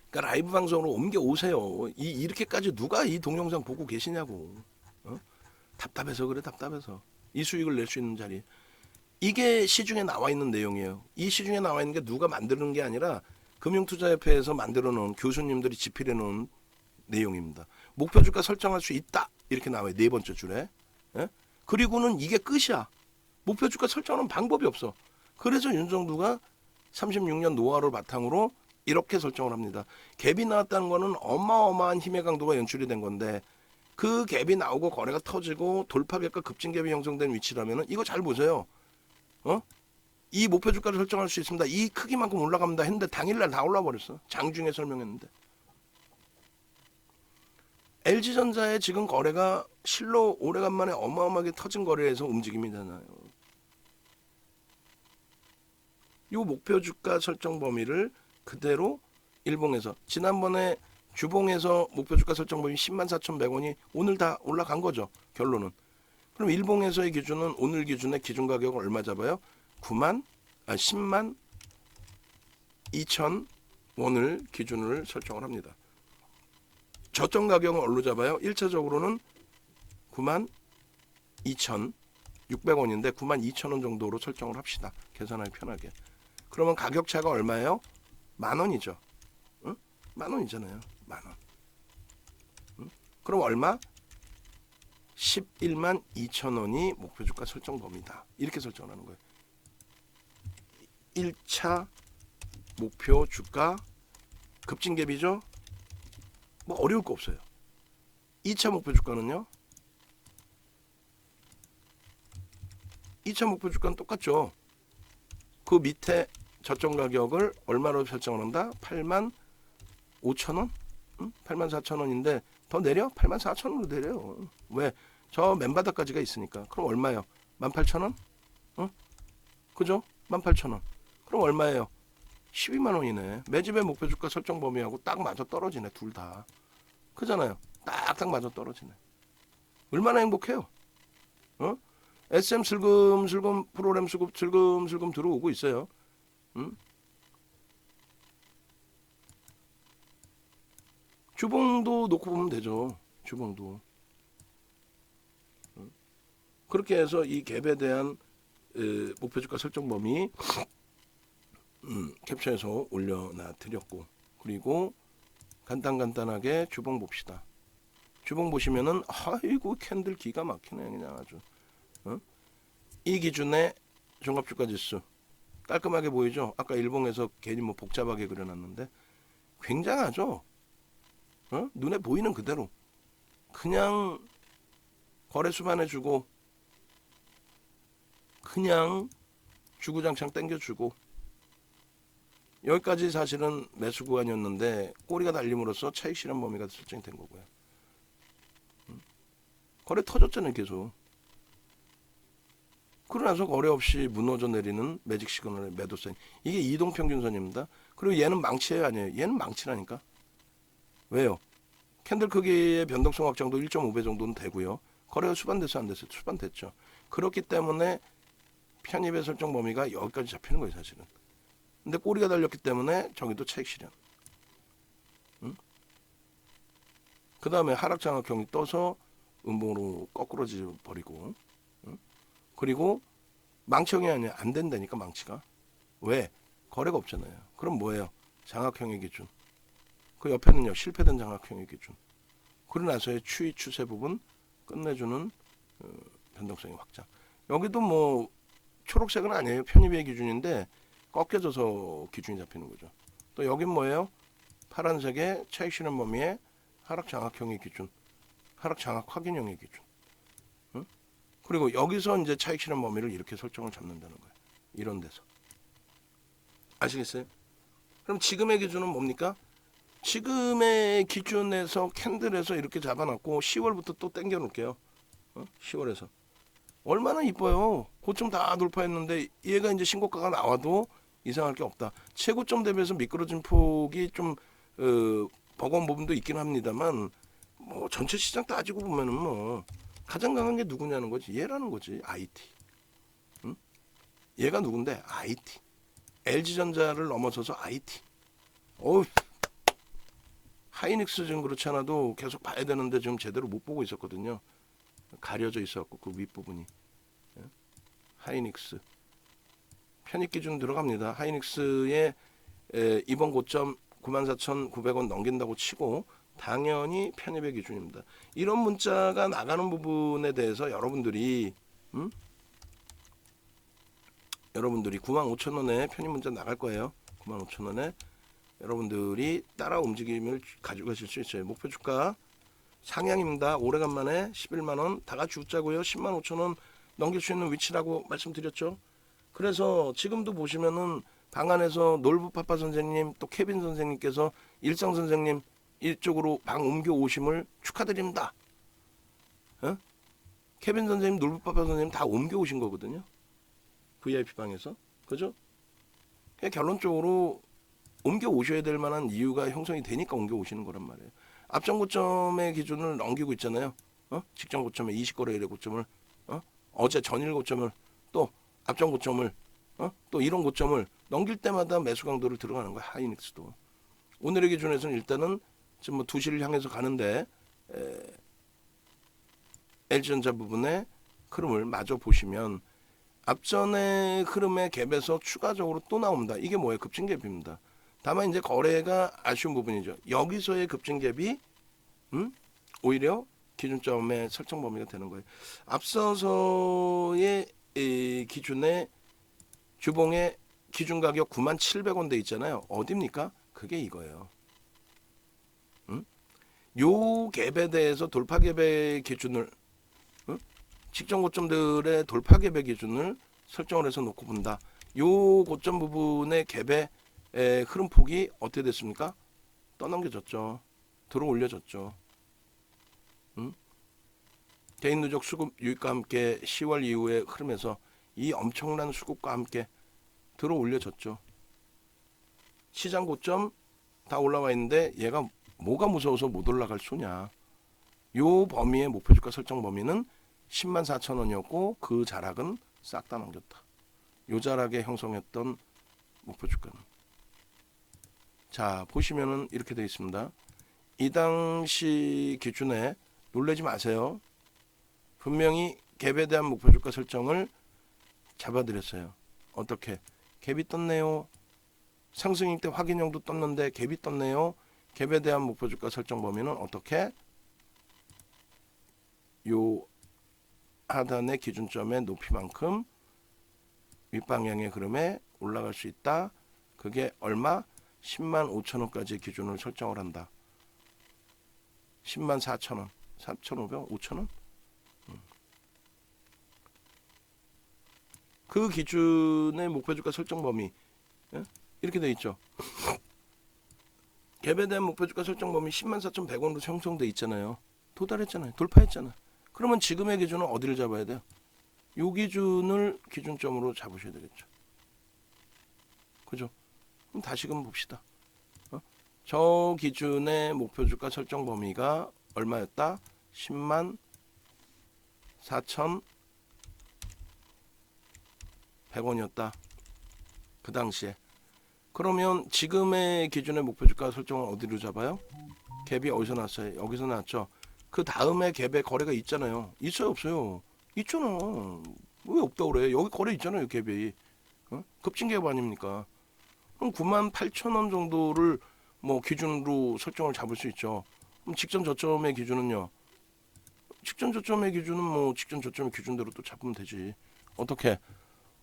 그러니까 라이브 방송으로 옮겨 오세요. 이렇게까지 누가 이 동영상 보고 계시냐고. 답답해서 그래 답답해서 이 수익을 낼 수 있는 자리. 이게 시중에 나와 있는 내용이에요. 이 시중에 나와 있는 게 누가 만드는 게 아니라 금융투자협회에서 만들어 놓은 교수님들이 집필해 놓은 내용입니다. 목표주가 설정할 수 있다 이렇게 나와요. 네 번째 줄에. 예? 그리고는 이게 끝이야. 목표주가 설정하는 방법이 없어. 그래서 윤정두가 36년 노하우를 바탕으로 이렇게 설정을 합니다. 갭이 나왔다는 거는 어마어마한 힘의 강도가 연출이 된 건데 그 갭이 나오고 거래가 터지고 돌파갭과 급진갭이 형성된 위치라면은 이거 잘 보세요. 이 목표주가를 설정할 수 있습니다. 이 크기만큼 올라갑니다 했는데 당일날 다 올라버렸어. 장중에 설명했는데. LG전자의 지금 거래가 실로 오래간만에 어마어마하게 터진 거래에서 움직임이잖아요. 이 목표주가 설정 범위를 그대로 일봉에서 지난번에 주봉에서 목표주가 설정 범위 104,100원이 오늘 다 올라간 거죠. 결론은. 그럼 일봉에서의 기준은 오늘 기준의 기준 가격을 얼마 잡아요? 10만 2천 원을 기준을 설정을 합니다. 저점 가격은 얼로 잡아요? 1차적으로는 9만 2,600원인데 9만 2천 원 정도로 설정을 합시다. 계산하기 편하게. 그러면 가격 차가 얼마예요? 10,000원이죠. 응? 10,000원이잖아요. 10,000원. 응? 그럼 얼마? 11만 2천 원이 목표주가 설정 범위다. 이렇게 설정하는 거예요. 1차 목표 주가 급진갭이죠. 뭐 어려울 거 없어요. 2차 목표 주가는요. 2차 목표 주가는 똑같죠. 그 밑에 저점 가격을 얼마로 설정을 한다? 8만 5천 원? 8만 4천 원인데 더 내려? 8만 4천 원으로 내려요. 왜? 저 맨바닥까지가 있으니까. 그럼 얼마예요? 18,000원? 그죠? 18,000원. 그럼 얼마예요? 12만 원이네. 매집의 목표 주가 설정 범위하고 딱 맞아 떨어지네. 둘 다. 그잖아요. 딱딱 맞아 떨어지네. 얼마나 행복해요. SM 슬금슬금 프로그램 수급 슬금슬금 들어오고 있어요. 주봉도 놓고 보면 되죠. 주봉도. 그렇게 해서 이 갭에 대한 목표 주가 설정 범위 캡처해서 올려놔 드렸고, 그리고 간단하게 주봉 봅시다. 주봉 보시면은 아이고 캔들 기가 막히네 그냥 아주. 이 기준의 종합주가지수 깔끔하게 보이죠? 아까 일봉에서 괜히 뭐 복잡하게 그려놨는데 굉장하죠? 눈에 보이는 그대로 그냥 거래 수반해 주고 그냥 주구장창 땡겨주고, 여기까지 사실은 매수 구간이었는데 꼬리가 달림으로써 차익 실현 범위가 설정이 된 거고요. 거래 터졌잖아요 계속. 그러나서 거래 없이 무너져 내리는 매직 시그널의 매도 사인. 이게 이동평균선입니다. 그리고 얘는 망치예요 아니에요? 얘는 망치라니까. 왜요? 캔들 크기의 변동성 확장도 1.5배 정도는 되고요. 거래가 수반됐어 안 됐어요? 수반됐죠. 그렇기 때문에 편입의 설정 범위가 여기까지 잡히는 거예요 사실은. 근데 꼬리가 달렸기 때문에 저기도 차익 실현. 그 다음에 하락 장악형이 떠서 음봉으로 거꾸러져 버리고. 그리고 망치형이 아니라 안 된다니까 망치가. 왜? 거래가 없잖아요. 그럼 뭐예요? 장악형의 기준. 그 옆에는요 실패된 장악형의 기준. 그러고 나서의 추이 추세 부분 끝내주는 변동성의 확장. 여기도 뭐 초록색은 아니에요. 편입의 기준인데 꺾여져서 기준이 잡히는 거죠. 또 여긴 뭐예요? 파란색의 차익 실현 범위의 하락 장악형의 기준, 하락 장악 확인형의 기준. 그리고 여기서 이제 차익 실현 범위를 이렇게 설정을 잡는다는 거예요. 이런 데서. 아시겠어요? 그럼 지금의 기준은 뭡니까? 지금의 기준에서 캔들에서 이렇게 잡아놨고 10월부터 또 당겨 놓을게요. 10월에서. 얼마나 이뻐요. 고점 다 돌파했는데 얘가 이제 신고가가 나와도 이상할 게 없다. 최고점 대비해서 미끄러진 폭이 좀 버거운 부분도 있긴 합니다만 뭐 전체 시장 따지고 보면은 뭐 가장 강한 게 누구냐는 거지. 얘라는 거지. IT. 얘가 누군데? IT. LG전자를 넘어서서 IT. 어우, 하이닉스 지금 그렇지 않아도 계속 봐야 되는데 지금 제대로 못 보고 있었거든요. 가려져 있었고 그 윗부분이. 하이닉스. 편입 기준 들어갑니다. 하이닉스의 이번 고점 94,900원 넘긴다고 치고 당연히 편입의 기준입니다. 이런 문자가 나가는 부분에 대해서 여러분들이 95,000원에 편입 문자 나갈 거예요. 95,000원에 여러분들이 따라 움직임을 가져가실 수 있어요. 목표 주가 상향입니다. 오래간만에 11만원 다 같이 웃자고요. 105,000원 넘길 수 있는 위치라고 말씀드렸죠. 그래서 지금도 보시면은 방 안에서 놀부파파 선생님 또 케빈 선생님께서 일성 선생님 이쪽으로 방 옮겨 오심을 축하드립니다. 케빈 선생님, 놀부파파 선생님 다 옮겨 오신 거거든요. VIP 방에서. 그죠? 그냥 결론적으로 옮겨 오셔야 될 만한 이유가 형성이 되니까 옮겨 오시는 거란 말이에요. 앞전 고점의 기준을 넘기고 있잖아요. 직전 고점의 20거래일의 고점을 어제 전일 고점을 또 앞전 고점을 또 이런 고점을 넘길 때마다 매수 강도를 들어가는 거야. 하이닉스도. 오늘의 기준에서는 일단은 지금 뭐 2시를 향해서 가는데 LG전자 부분의 흐름을 마저 보시면 앞전의 흐름의 갭에서 추가적으로 또 나옵니다. 이게 뭐예요? 급증 갭입니다. 다만 이제 거래가 아쉬운 부분이죠. 여기서의 급증 갭이 오히려 기준점의 설정 범위가 되는 거예요. 앞서서의 기준의 주봉의 기준 가격 97,000원 돼 있잖아요. 어딥니까? 그게 이거예요. 요 갭에 대해서 돌파 갭의 기준을 직전 고점들의 돌파 갭의 기준을 설정을 해서 놓고 본다. 요 고점 부분의 갭의 흐름폭이 어떻게 됐습니까? 떠넘겨졌죠. 들어 올려졌죠. 개인 누적 수급 유입과 함께 10월 이후의 흐름에서 이 엄청난 수급과 함께 들어 올려졌죠. 시장 고점 다 올라와 있는데 얘가 뭐가 무서워서 못 올라갈 수냐. 요 범위의 목표 주가 설정 범위는 104,000원이었고 그 자락은 싹 다 넘겼다. 요 자락에 형성했던 목표 주가는. 자, 보시면은 이렇게 되어 있습니다. 이 당시 기준에 놀라지 마세요. 분명히 갭에 대한 목표 주가 설정을 잡아드렸어요. 어떻게? 갭이 떴네요. 상승일 때 확인형도 떴는데 갭이 떴네요. 갭에 대한 목표 주가 설정 범위는 어떻게? 요 하단의 기준점의 높이만큼 윗방향의 흐름에 올라갈 수 있다. 그게 얼마? 10만 5천 원까지 기준을 설정을 한다. 10만 4천 원, 4,500원, 5천 원? 그 기준의 목표 주가 설정 범위 이렇게 돼 있죠. 갭에 대한 목표 주가 설정 범위 10만 4,100원으로 형성돼 있잖아요. 도달했잖아요. 돌파했잖아요. 그러면 지금의 기준은 어디를 잡아야 돼요? 요 기준을 기준점으로 잡으셔야 되겠죠. 그죠? 그럼 다시금 봅시다. 저 기준의 목표 주가 설정 범위가 얼마였다? 10만 4,100원이었다. 그 당시에. 그러면 지금의 기준의 목표 주가 설정은 어디로 잡아요? 갭이 어디서 났어요? 여기서 났죠. 그 다음에 갭에 거래가 있잖아요. 있어요, 없어요? 있잖아. 왜 없다고 그래? 여기 거래 있잖아요, 갭이. 급증 갭 아닙니까? 그럼 98,000원 정도를 뭐 기준으로 설정을 잡을 수 있죠. 그럼 직전 저점의 기준은요? 직전 저점의 기준은 뭐 직전 저점의 기준대로 또 잡으면 되지. 어떻게?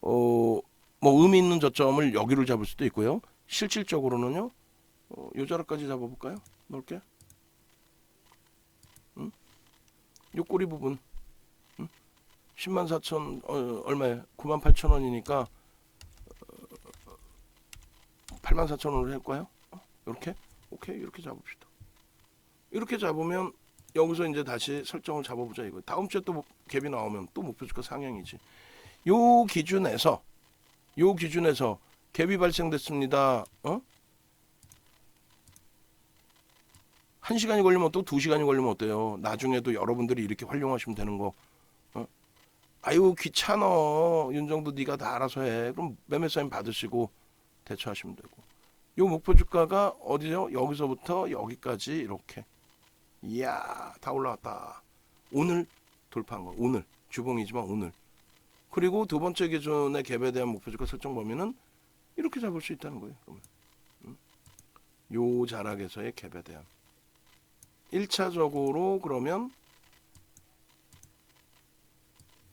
뭐 의미 있는 저점을 여기를 잡을 수도 있고요. 실질적으로는요. 요 자락까지 잡아볼까요? 넓게. 요 꼬리 부분. 10만 4천 얼마에? 98,000원이니까 8만 4천 원으로 할까요? 이렇게? 오케이, 이렇게 잡읍시다. 이렇게 잡으면 여기서 이제 다시 설정을 잡아보자 이거. 다음 주에 또 갭이 나오면 또 목표 주가 상향이지. 요 기준에서 갭이 발생됐습니다. 1시간이 걸리면 어떠고 2시간이 걸리면 어때요? 나중에도 여러분들이 이렇게 활용하시면 되는 거. 아유 귀찮어. 윤정도 네가 다 알아서 해. 그럼 매매 사인 받으시고 대처하시면 되고. 요 목표 주가가 어디죠? 여기서부터 여기까지 이렇게. 이야 다 올라왔다. 오늘 돌파한 거. 오늘 주봉이지만 오늘. 그리고 두 번째 기준의 갭에 대한 목표 주가 설정 범위는 이렇게 잡을 수 있다는 거예요. 그러면. 요 자락에서의 갭에 대한 1차적으로 그러면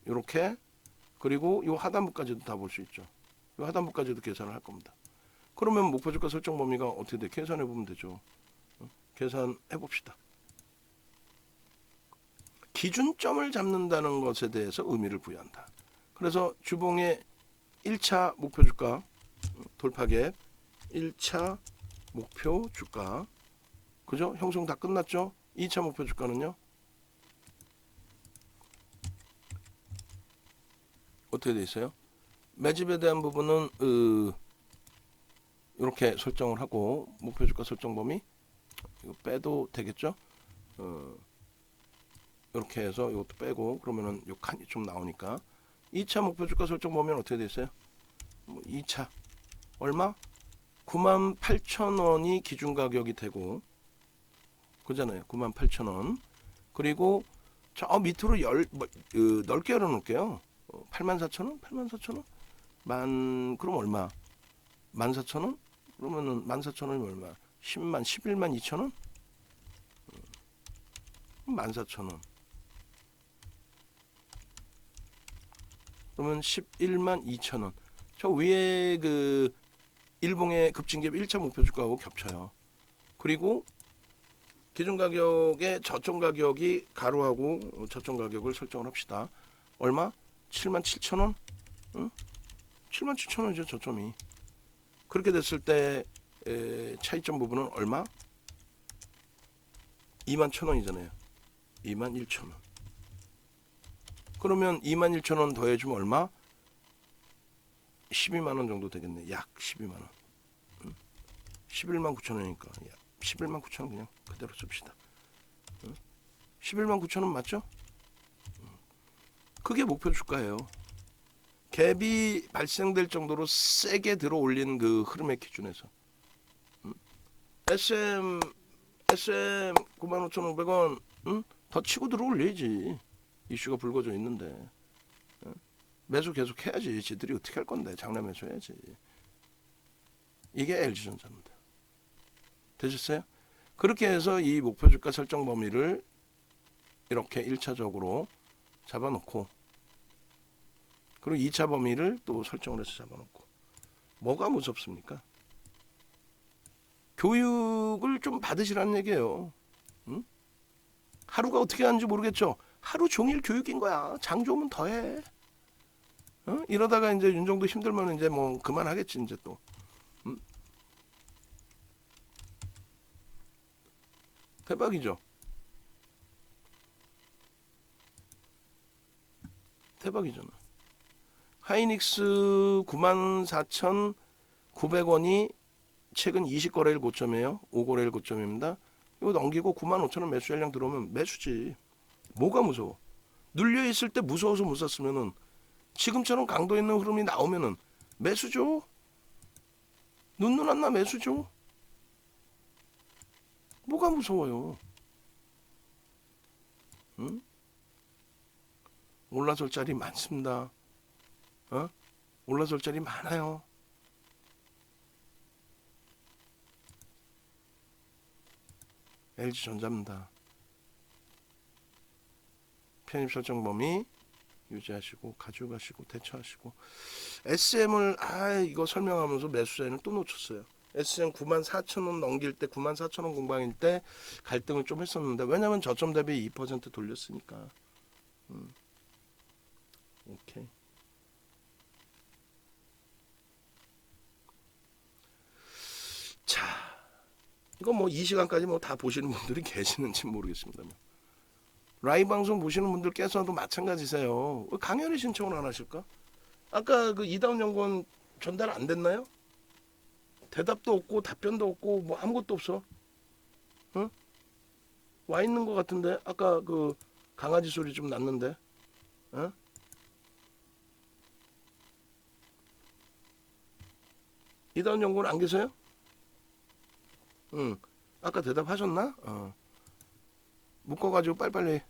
이렇게 그리고 요 하단부까지도 다 볼 수 있죠. 요 하단부까지도 계산을 할 겁니다. 그러면 목표 주가 설정 범위가 어떻게 돼? 계산해 보면 되죠. 계산해 봅시다. 기준점을 잡는다는 것에 대해서 의미를 부여한다. 그래서 주봉의 1차 목표 주가 돌파갭 1차 목표 주가 그죠? 형성 다 끝났죠? 2차 목표 주가는요? 어떻게 돼 있어요? 매집에 대한 부분은 이렇게 설정을 하고 목표 주가 설정 범위 이거 빼도 되겠죠? 이렇게 해서 이것도 빼고 그러면은 요 칸이 좀 나오니까 2차 목표 주가 설정 범위는 어떻게 돼 있어요? 2차 얼마? 98,000원이 기준 가격이 되고 그잖아요. 98,000원. 그리고 저 밑으로 넓게 열어놓을게요. 84,000원? 84,000원? 그럼 얼마? 14,000원? 그러면은 14,000원이 얼마? 10만, 11만 2천원? 14,000원. 그러면 11만 2천원. 저 위에 그 일봉의 급증갭 1차 목표 주가하고 겹쳐요. 그리고 기존 가격의 저점 가격이 가로하고 저점 가격을 설정을 합시다. 얼마? 7만 7천원? 7만 7천원이죠 저점이. 그렇게 됐을 때 차이점 부분은 얼마? 2만 1천원이잖아요. 2만 1천원. 그러면 2만 1천원 더해주면 얼마? 12만원 정도 되겠네. 약 12만원. 11만 9천원이니까 11만 9천원 그냥 그대로 씁시다. 11만 9천원 맞죠? 그게 목표 주가예요. 갭이 발생될 정도로 세게 들어 올린 그 흐름의 기준에서 SM SM 95,500원 응? 더 치고 들어올려야지. 이슈가 불거져 있는데 응? 매수 계속 해야지. 지들이 어떻게 할 건데 장내 매수해야지. 이게 LG전자입니다. 되셨어요? 그렇게 해서 이 목표 주가 설정 범위를 이렇게 1차적으로 잡아놓고 그리고 2차 범위를 또 설정을 해서 잡아놓고 뭐가 무섭습니까? 교육을 좀 받으시라는 얘기예요. 응? 하루가 어떻게 하는지 모르겠죠. 하루 종일 교육인 거야. 장 좋으면 더해. 어? 이러다가 이제 윤정도 힘들면 이제 뭐 그만하겠지 이제 또. 응? 대박이죠. 대박이잖아. 하이닉스 94,900원이 최근 20거래일 고점이에요. 5거래일 고점입니다. 이거 넘기고 95,000원 매수 전량 들어오면 매수지. 뭐가 무서워? 눌려있을 때 무서워서 못 샀으면은 지금처럼 강도 있는 흐름이 나오면은 매수죠. 눈 안 나 매수죠. 뭐가 무서워요? 응? 올라설 자리 많습니다. 어? 올라설 자리 많아요. LG전자입니다. 편입 설정 범위 유지하시고 가져가시고 대처하시고 SM을 이거 설명하면서 매수자에는 또 놓쳤어요. SM 94,000원 넘길 때 94,000원 공방일 때 갈등을 좀 했었는데 왜냐면 저점 대비 2% 돌렸으니까. 오케이. 자, 이거 뭐 이 시간까지 뭐 다 보시는 분들이 계시는지 모르겠습니다만 라이브 방송 보시는 분들께서도 마찬가지세요. 강연에 신청을 안 하실까? 아까 그 이다운 연구원 전달 안 됐나요? 대답도 없고 답변도 없고 뭐 아무것도 없어. 응? 와 있는 것 같은데 아까 그 강아지 소리 좀 났는데. 응? 이다운 연구원 안 계세요? 응. 아까 대답하셨나? 묶어가지고 빨리빨리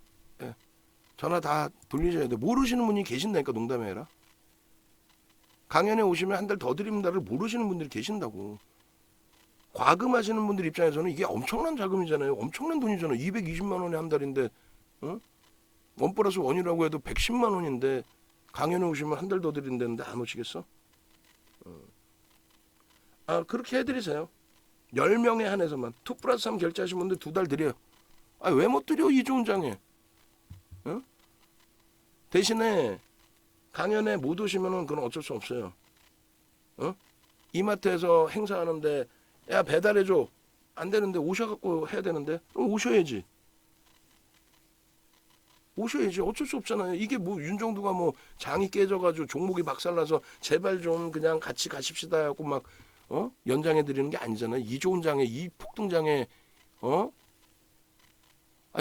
예. 전화 다 돌리셔야 돼. 모르시는 분이 계신다니까. 농담이 아니라. 강연에 오시면 한 달 더 드립니다를 모르시는 분들이 계신다고. 과금하시는 분들 입장에서는 이게 엄청난 자금이잖아요. 엄청난 돈이잖아요. 220만 원에 한 달인데 원 플러스 원이라고 해도 110만 원인데 강연에 오시면 한 달 더 드린다는데 안 오시겠어? 그렇게 해드리세요. 10명에 한해서만 2 플러스 3 결제하신 분들 2달 드려요. 왜 못 드려? 이 좋은 장에. 대신에 강연에 못 오시면은 그건 어쩔 수 없어요. 이마트에서 행사하는데 야 배달해줘. 안 되는데 오셔갖고 해야 되는데 오셔야지. 오셔야지. 어쩔 수 없잖아요. 이게 뭐 윤정두가 뭐 장이 깨져가지고 종목이 박살나서 제발 좀 그냥 같이 가십시다 하고 막 연장해 드리는 게 아니잖아요. 이 좋은 장에 이 폭등장에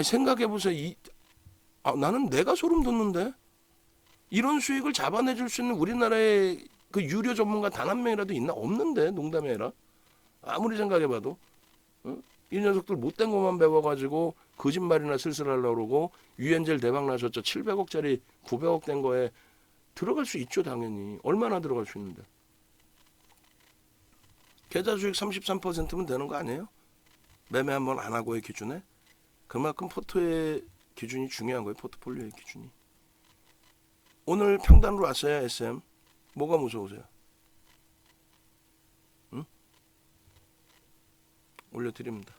생각해 보세요. 나는 내가 소름 돋는데 이런 수익을 잡아내줄 수 있는 우리나라의 그 유료 전문가 단 한 명이라도 있나? 없는데. 농담이 아니라 아무리 생각해봐도 이 녀석들 못된 것만 배워가지고 거짓말이나 슬슬 하려고 그러고 유엔젤 대박 나셨죠. 700억짜리 900억 된 거에 들어갈 수 있죠. 당연히. 얼마나 들어갈 수 있는데. 계좌 수익 33%면 되는 거 아니에요? 매매 한번 안 하고의 기준에. 그만큼 포트의 기준이 중요한 거예요. 포트폴리오의 기준이. 오늘 평단으로 왔어요. SM. 뭐가 무서우세요? 응? 올려드립니다.